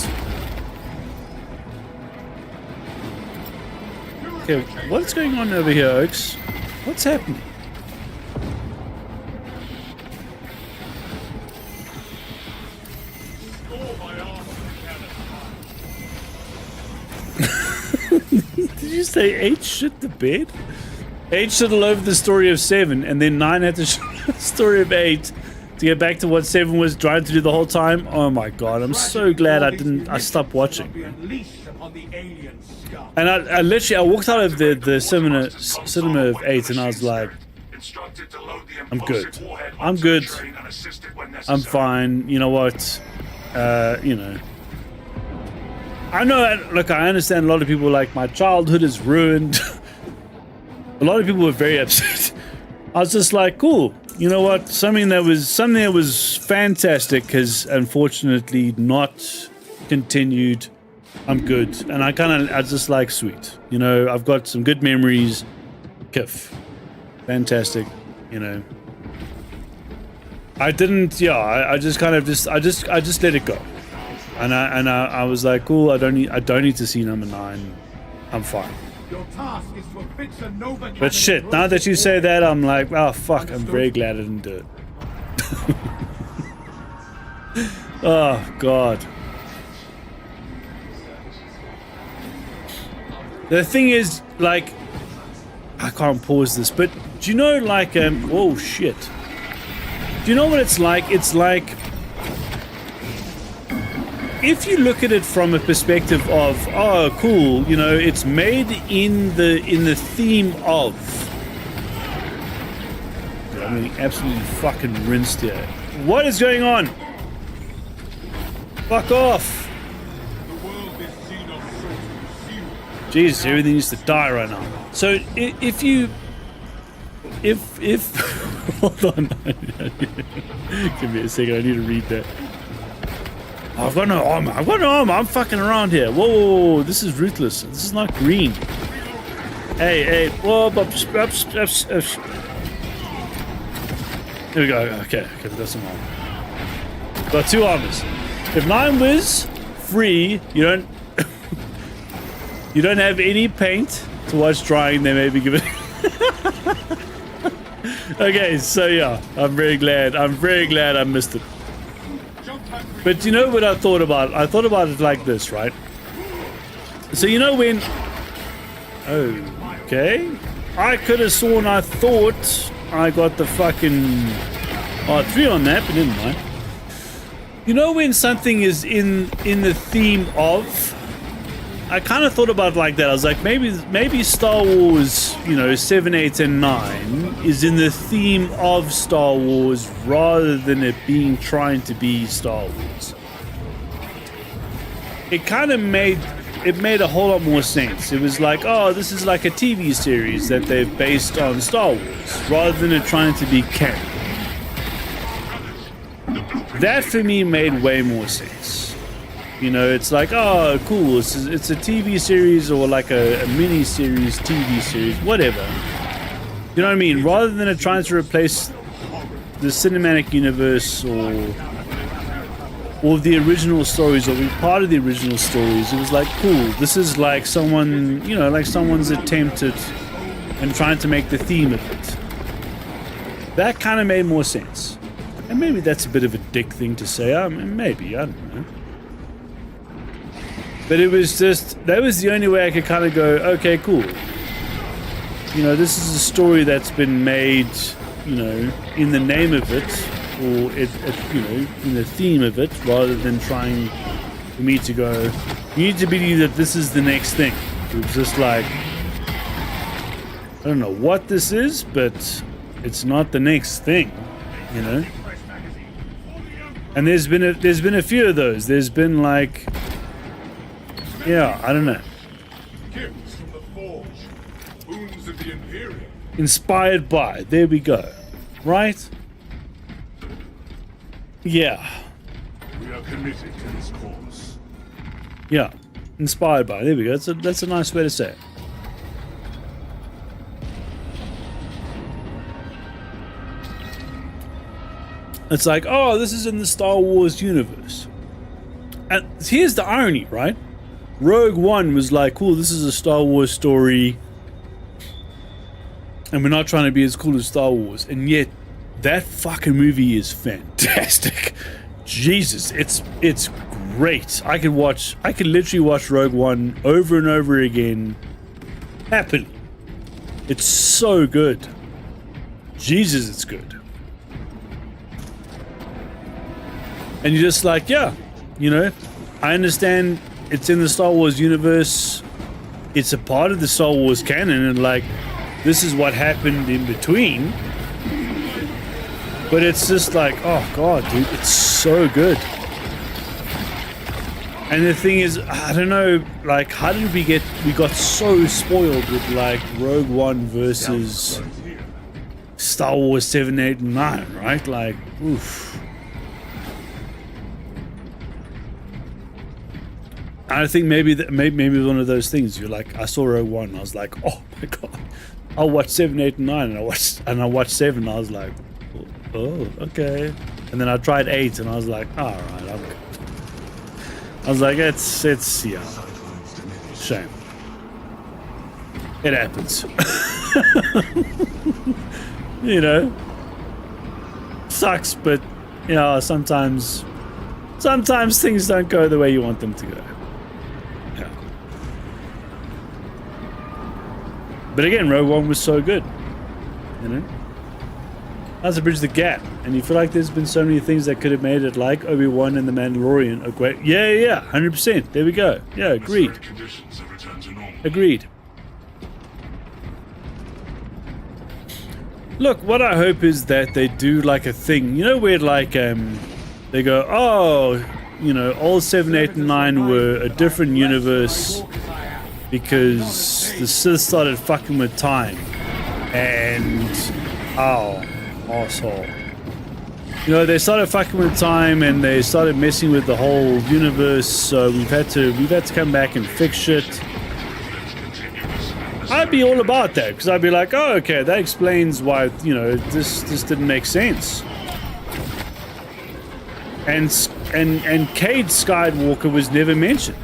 Okay, what's going on over here, Oaks? What's happening? Did you say 8 shit the bed? 8 shit all over the story of 7, and then 9 had to shit the story of 8 to get back to what 7 was trying to do the whole time. Oh my god, I'm so glad I stopped watching. And I literally walked out of the cinema of 8 and I was like, I'm good. I'm good. I'm fine. You know what? You know. I know, look, I understand a lot of people like my childhood is ruined. A lot of people were very upset. I was just like, cool. You know what? Something that was fantastic has unfortunately not continued. I'm good. And I just like, sweet. You know, I've got some good memories. Kiff. Fantastic. You know. I didn't, yeah, I just let it go. And I was like, cool, I don't need to see number 9. I'm fine. Your task is to affix a Nova But shit, now that you say that, I'm like, oh fuck, I'm very glad I didn't do it. Oh god. The thing is, like, I can't pause this, but do you know, like, oh shit. Do you know what it's like? It's like, if you look at it from a perspective of, oh cool, you know, it's made in the theme of. I'm getting absolutely fucking rinsed here. What is going on? Fuck off. Jesus, everything needs to die right now. So if hold on. Give me a second, I need to read that. Oh, I've got no armor. I'm fucking around here. Whoa, this is ruthless. This is not green. Hey, whoa, here we go. Okay, we've got some armor. Got 2 armors. If 9 was free, you don't you don't have any paint to watch drying, then maybe give it. Okay, so yeah, I'm very glad I missed it. But you know what I thought about? I thought about it like this, right? So you know when... Okay. I could have sworn I thought I got the fucking R3 on that, but never mind. You know when something is in the theme of... I kind of thought about it like that. I was like, maybe Star Wars, you know, 7, 8, and 9 is in the theme of Star Wars rather than it being trying to be Star Wars. It kind of made a whole lot more sense. It was like, oh, this is like a TV series that they've based on Star Wars rather than it trying to be canon. That for me made way more sense. You know, it's like, oh, cool, it's a TV series or like a mini-series, TV series, whatever. You know what I mean? Rather than it trying to replace the cinematic universe or the original stories or be part of the original stories, it was like, cool, this is like someone, you know, like someone's attempted and trying to make the theme of it. That kind of made more sense. And maybe that's a bit of a dick thing to say. I mean, maybe, I don't know. But it was just, that was the only way I could kind of go, okay, cool. You know, this is a story that's been made, you know, in the name of it, or, you know, in the theme of it, rather than trying for me to go, you need to believe that this is the next thing. It was just like, I don't know what this is, but it's not the next thing, you know? And there's been a few of those. There's been like... Yeah, I don't know. Gifts from the Forge. Boons of the Imperium. Inspired by. There we go. Right? Yeah. We are committed to this cause. Yeah. inspired by. There we go. That's a nice way to say it. It's like, oh, this is in the Star Wars universe. And here's the irony, right? Rogue One was like, cool, this is a Star Wars story. And we're not trying to be as cool as Star Wars. And yet, that fucking movie is fantastic. Jesus, it's great. I could literally watch Rogue One over and over again happily. It's so good. Jesus, it's good. And you're just like, yeah, you know, I understand it's in the Star Wars universe. It's a part of the Star Wars canon, and like, this is what happened in between. But it's just like, oh god, dude, it's so good. And the thing is, I don't know, like, how did we got so spoiled with like Rogue One versus Star Wars 7, 8, and 9, right? Like, oof. I think maybe one of those things. You're like, I saw Rogue One, and I was like, oh my god, I'll watch 7, 8, and 9, and I watched 7, and I was like, oh, okay. And then I tried 8, and I was like, all right, I'm good. I was like, it's yeah, shame. It happens. You know, sucks, but you know, sometimes things don't go the way you want them to go. Yeah. But again, Rogue One was so good, you know. That's to bridge the gap, and you feel like there's been so many things that could have made it, like Obi-Wan and the Mandalorian, a great. Yeah, 100%. There we go. Yeah, agreed. Agreed. Look, what I hope is that they do like a thing, you know, where like they go, oh, you know, all 7, 8, and 9 were a different universe because the Sith started fucking with time, and asshole. You know, they started fucking with time and they started messing with the whole universe, so we've had to come back and fix shit. I'd be all about that, because I'd be like, oh, okay, that explains why, you know, this didn't make sense. And Cade Skywalker was never mentioned.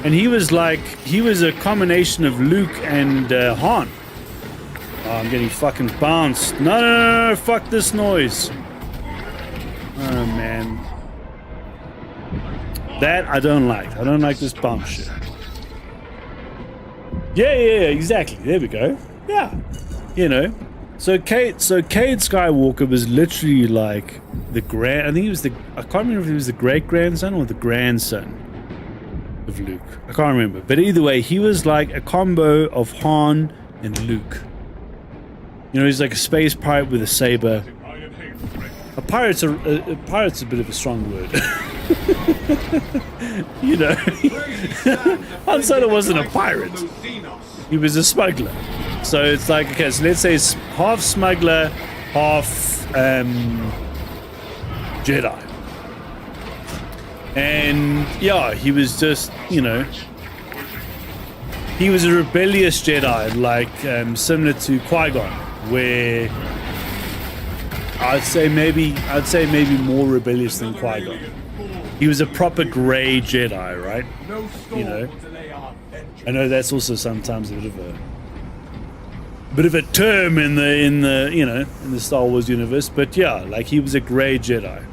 And he was a combination of Luke and Han. Oh, I'm getting fucking bounced. No, fuck this noise. Oh, man. That I don't like. I don't like this bounce shit. Yeah, exactly. There we go. Yeah. You know. So Cade Skywalker was literally like the I think he was I can't remember if he was the great-grandson or the grandson of Luke. I can't remember. But either way, he was like a combo of Han and Luke. You know, he's like a space pirate with a saber. A pirate's a bit of a strong word. You know, Han Solo wasn't a pirate. He was a smuggler. So it's like, okay, so let's say it's half smuggler, half Jedi. And yeah, he was just, you know, he was a rebellious Jedi, like similar to Qui-Gon, where I'd say maybe more rebellious than Qui-Gon. He was a proper grey Jedi, right? You know, I know that's also sometimes a bit of a term in the you know, in the Star Wars universe, but yeah, like he was a grey Jedi,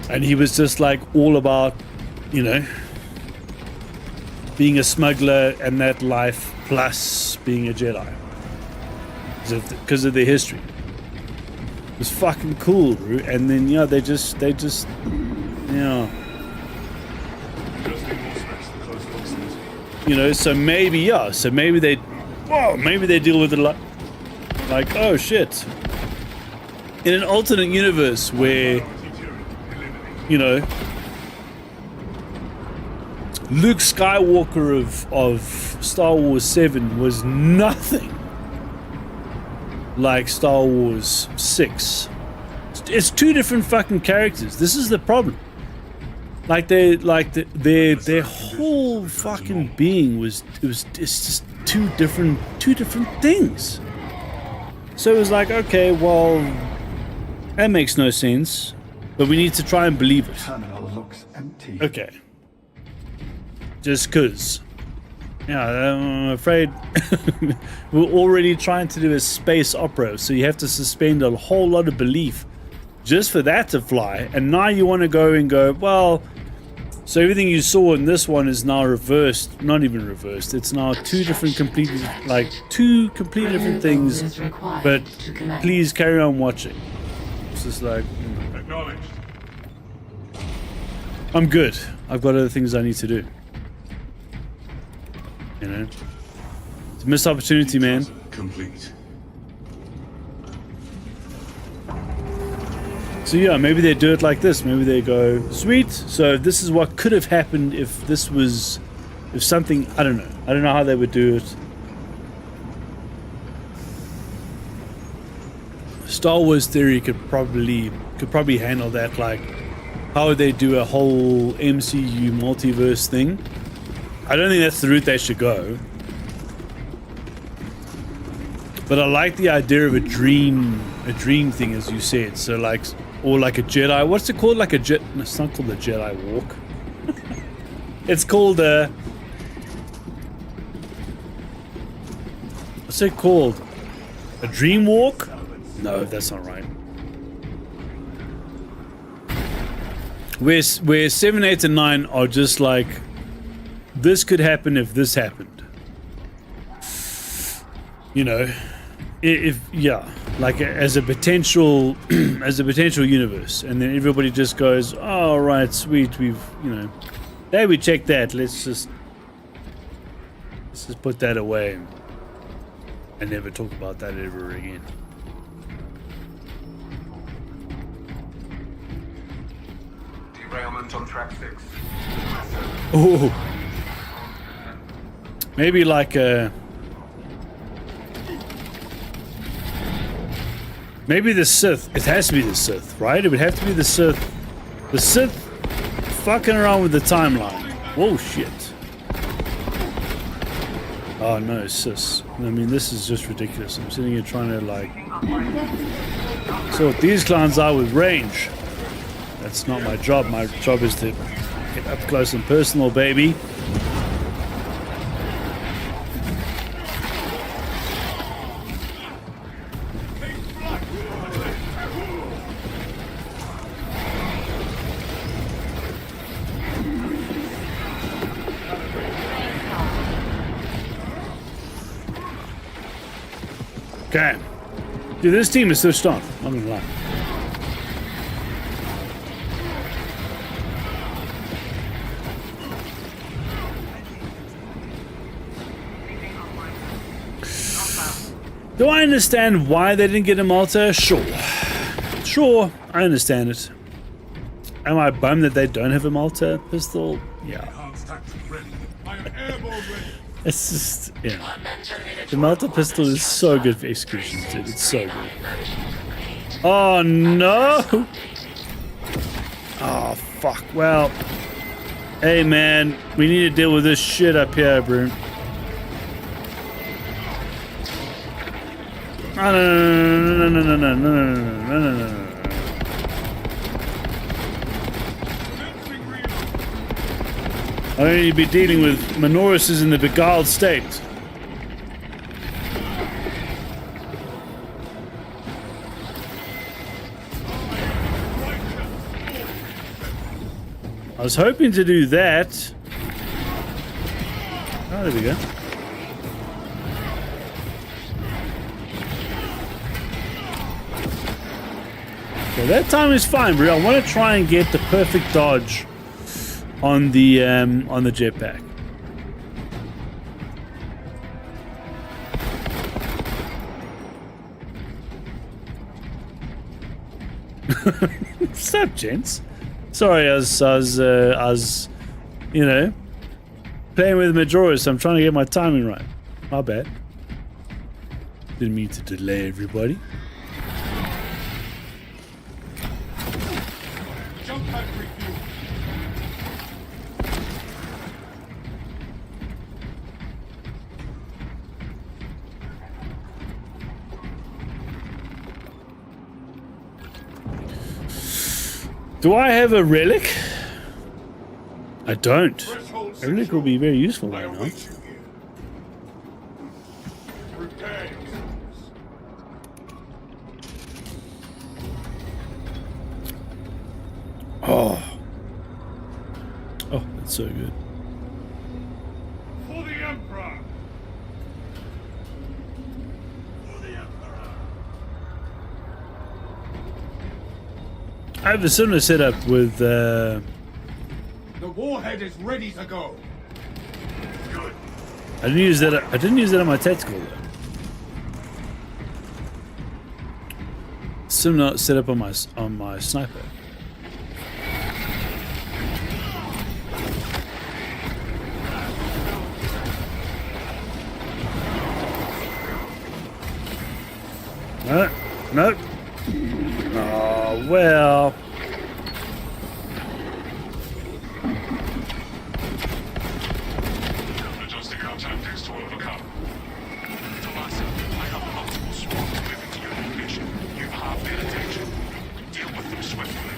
and he was just like all about, you know, being a smuggler and that life plus being a Jedi because of their history. It was fucking cool, bro. And then yeah, they just yeah, you know, so maybe they deal with it like oh shit, in an alternate universe where, you know, Luke Skywalker of Star Wars 7 was nothing like Star Wars 6. It's two different fucking characters. This is the problem. Like their whole fucking being it's just two different things. So it was like, okay, well, that makes no sense, but we need to try and believe it. Terminal looks empty. Okay. Just cause. Yeah, I'm afraid we're already trying to do a space opera, so you have to suspend a whole lot of belief just for that to fly. And now you want to go and go, well, so everything you saw in this one is now reversed. Not even reversed. It's now two completely different things. But please carry on watching. It's just like, Acknowledged. I'm good. I've got other things I need to do. You know? It's a missed opportunity, man. Complete. So yeah, maybe they do it like this. Maybe they go, sweet, so this is what could have happened if something, I don't know. I don't know how they would do it. Star Wars theory could probably handle that, like, how would they do a whole MCU multiverse thing? I don't think that's the route they should go. But I like the idea of a dream thing, as you said. So like, or like a Jedi. What's it called? Like a jet? No, it's not called a Jedi walk. It's called a. What's it called? A dream walk? No, that's not right. Where 7, 8, and 9 are just like, this could happen if this happened. You know, like as a potential universe, and then everybody just goes, oh right, sweet, there we checked that. Let's just put that away and never talk about that ever again. Derailment on track 6. Oh, maybe like a. Maybe the Sith. It has to be the Sith, right? It would have to be the Sith. The Sith fucking around with the timeline. Whoa, shit. Oh no, sis. I mean, this is just ridiculous. I'm sitting here trying to like sort these clowns out with range. That's not my job. My job is to get up close and personal, baby. Okay. Dude, this team is so strong. I'm not gonna lie. Do I understand why they didn't get a Malta? Sure. Sure, I understand it. Am I bummed that they don't have a Malta pistol? Yeah. It's just, yeah. The Malta pistol is so good for executions, dude. It's so good. Oh, no! Oh, fuck. Well, hey, man. We need to deal with this shit up here, bro. Oh, no. I don't need to be dealing with Minoruses in the beguiled state. I was hoping to do that. Oh, there we go. Okay, that time is fine, bro. I want to try and get the perfect dodge on the jetpack. What's up, gents? Sorry, I was, you know, playing with Majora's. So I'm trying to get my timing right. My bad. Didn't mean to delay everybody. Jump pad refuel. Do I have a relic? I don't. Threshold A relic will secure. be very useful I right now. await you here. Prepare yourselves. Oh. Oh, that's so good. For the Emperor! For the Emperor! I have a similar setup with The warhead is ready to go. Good. I didn't use that on my tactical though. Similar setup on my sniper. No, no. Oh well. Adjusting our tactics to overcome. Tomasa, I have multiple swarms moving to your location. You have their attention. Deal with them swiftly.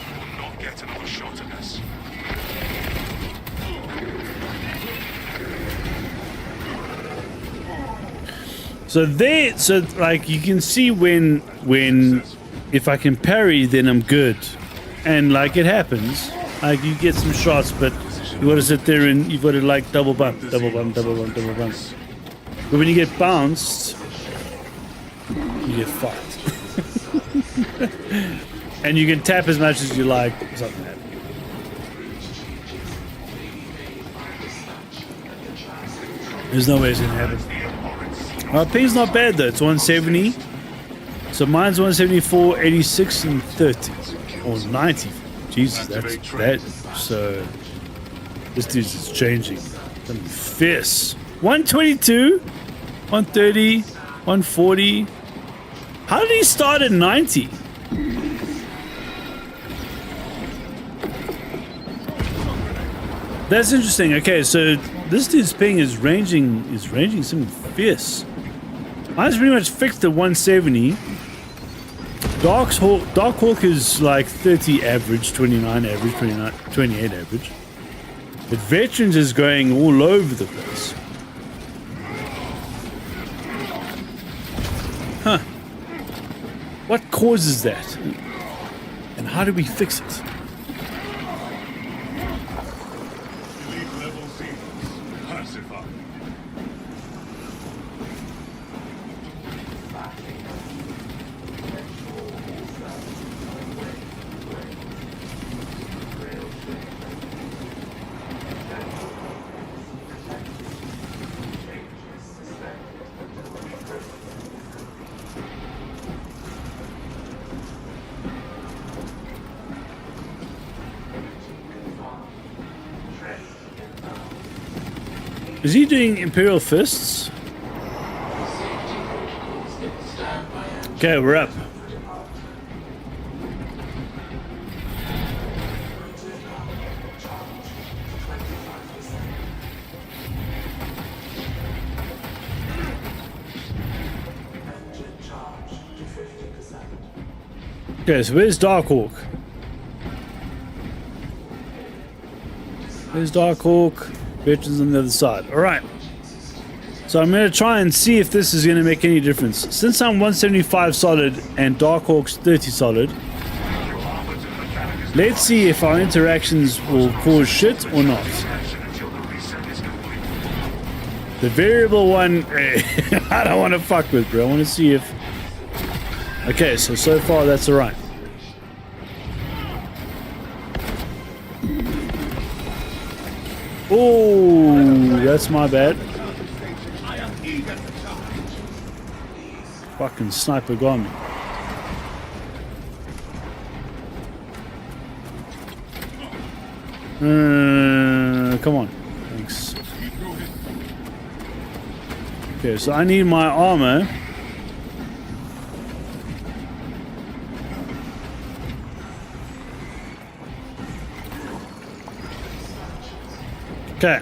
You will not get another shot at this. So like you can see when if I can parry, then I'm good, and like it happens, like you get some shots, but you got to sit there and you've got to like double bump. But when you get bounced, you get fucked, and you can tap as much as you like. Something happens. There's no way it's gonna happen. My ping's not bad though, it's 170. So mine's 174, 86, and 30. Or 90. Jesus, that's bad. So this dude's is changing. Some fierce. 122, 130, 140. How did he start at 90? That's interesting. Okay, so this dude's ping is ranging something fierce. Mine's pretty much fixed at 170. Dark Hawk is like 30 average, 29 average, 28 average. But Veterans is going all over the place. Huh. What causes that? And how do we fix it? Elite level Xenos. Pacify. Is he doing Imperial Fists? Okay, we're up. Okay, so where's Darkhawk? Where's Darkhawk? Veterans on the other side. Alright. So I'm going to try and see if this is going to make any difference. Since I'm 175 solid and Darkhawk's 30 solid, let's see if our interactions will cause shit or not. The variable one, I don't want to fuck with, bro. I want to see if... Okay, so far that's alright. Oh, that's my bad. Fucking sniper got me. Come on. Thanks. Okay, so I need my armor. Okay.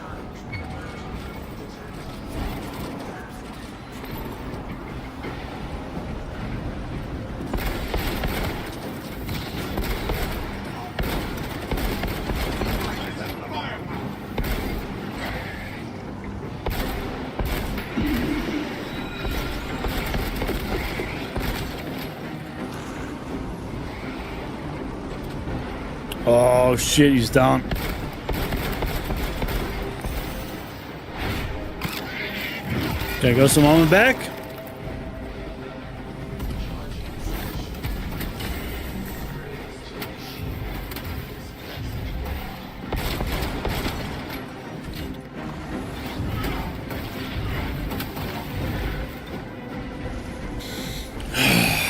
Oh shit, he's down. Okay, got some armor back.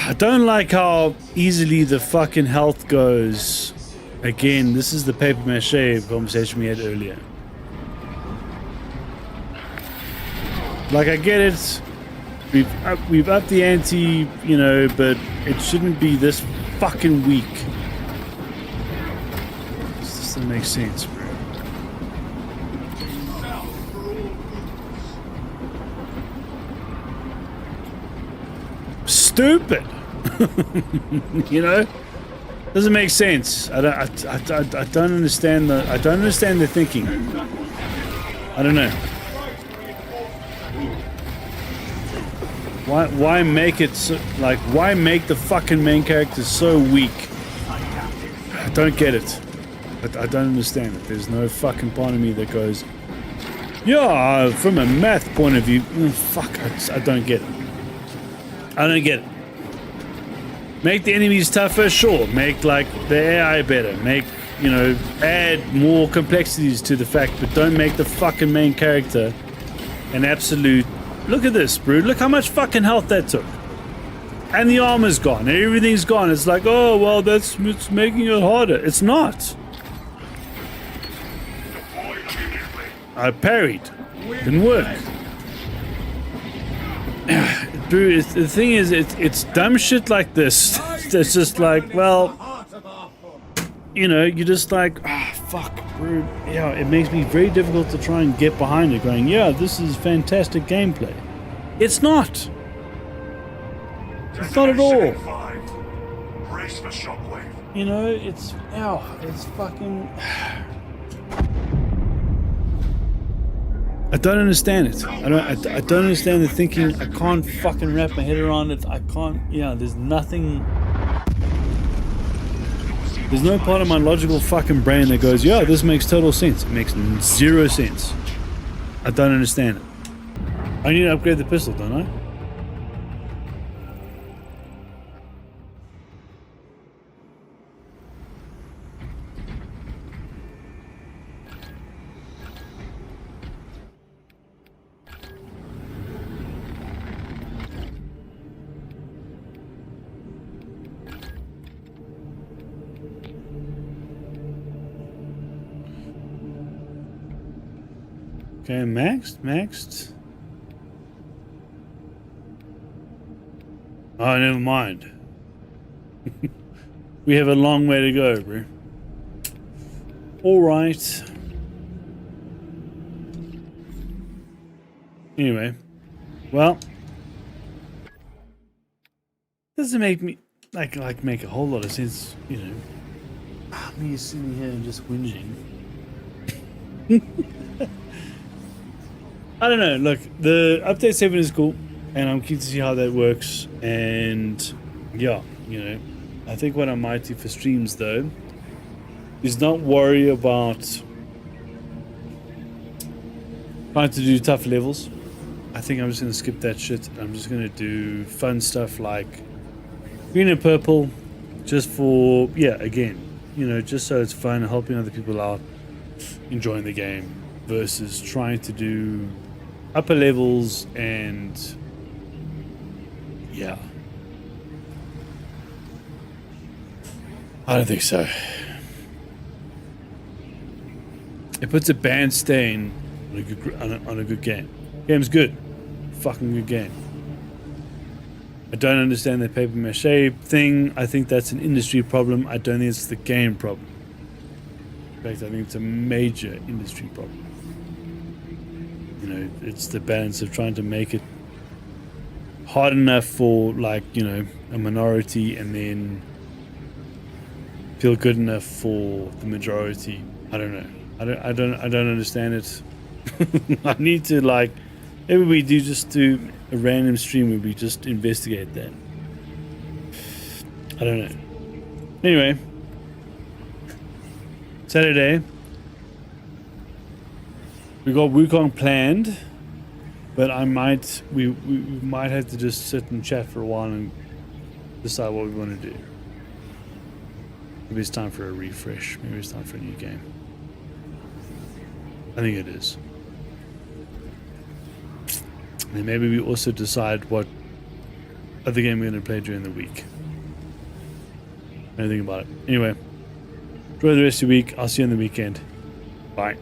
I don't like how easily the fucking health goes. Again, this is the paper mache conversation we had earlier. Like, I get it. We've upped the ante, you know, but it shouldn't be this fucking weak. This doesn't make sense, bro. Stupid. You know, doesn't make sense. I don't understand the thinking. I don't know. Why make it so, like, why make the fucking main character so weak? I don't get it. I don't understand it. There's no fucking part of me that goes, yeah, from a math point of view, fuck, I don't get it. I don't get it. Make the enemies tougher, sure. Make, like, the AI better. Make, you know, add more complexities to the fact, but don't make the fucking main character an absolute... Look at this, bro. Look how much fucking health that took. And the armor's gone. And everything's gone. It's like, oh, well, it's making it harder. It's not. I parried. Didn't work. Bro, the thing is, it's dumb shit like this. It's just like, well, you know, you're just like, ah, fuck, bro. Yeah, it makes me very difficult to try and get behind it, going, yeah, this is fantastic gameplay. It's not. It's not at all. Brace for shockwave. You know, it's, ow, it's fucking... I don't understand it. I don't understand the thinking. I can't fucking wrap my head around it. I can't, yeah, there's nothing... There's no part of my logical fucking brain that goes, yeah, this makes total sense. It makes zero sense. I don't understand it. I need to upgrade the pistol, don't I? Okay, maxed. Oh, never mind. We have a long way to go, bro. Alright. Anyway. Well. Doesn't make me like make a whole lot of sense, you know. Me sitting here and just whinging. I don't know, look, the update 7 is cool, and I'm keen to see how that works, and yeah, you know, I think what I might do for streams, though, is not worry about trying to do tough levels. I think I'm just going to skip that shit. I'm just going to do fun stuff like green and purple, just for, yeah, again, you know, just so it's fun, helping other people out, enjoying the game, versus trying to do upper levels and yeah, I don't think so. It puts a bad stain on a good game. Game's good, fucking good game. I don't understand the paper mache thing. I think that's an industry problem. I don't think it's the game problem. In fact, I think it's a major industry problem. You know, it's the balance of trying to make it hard enough for, like, you know, a minority, and then feel good enough for the majority. I don't know. I don't understand it. I need to, like, maybe we just do a random stream where we just investigate that. I don't know. Anyway, Saturday. We got Wukong planned, but we might have to just sit and chat for a while and decide what we want to do. Maybe it's time for a refresh. Maybe it's time for a new game. I think it is. And maybe we also decide what other game we're going to play during the week. I don't think about it. Anyway, enjoy the rest of your week. I'll see you on the weekend. Bye.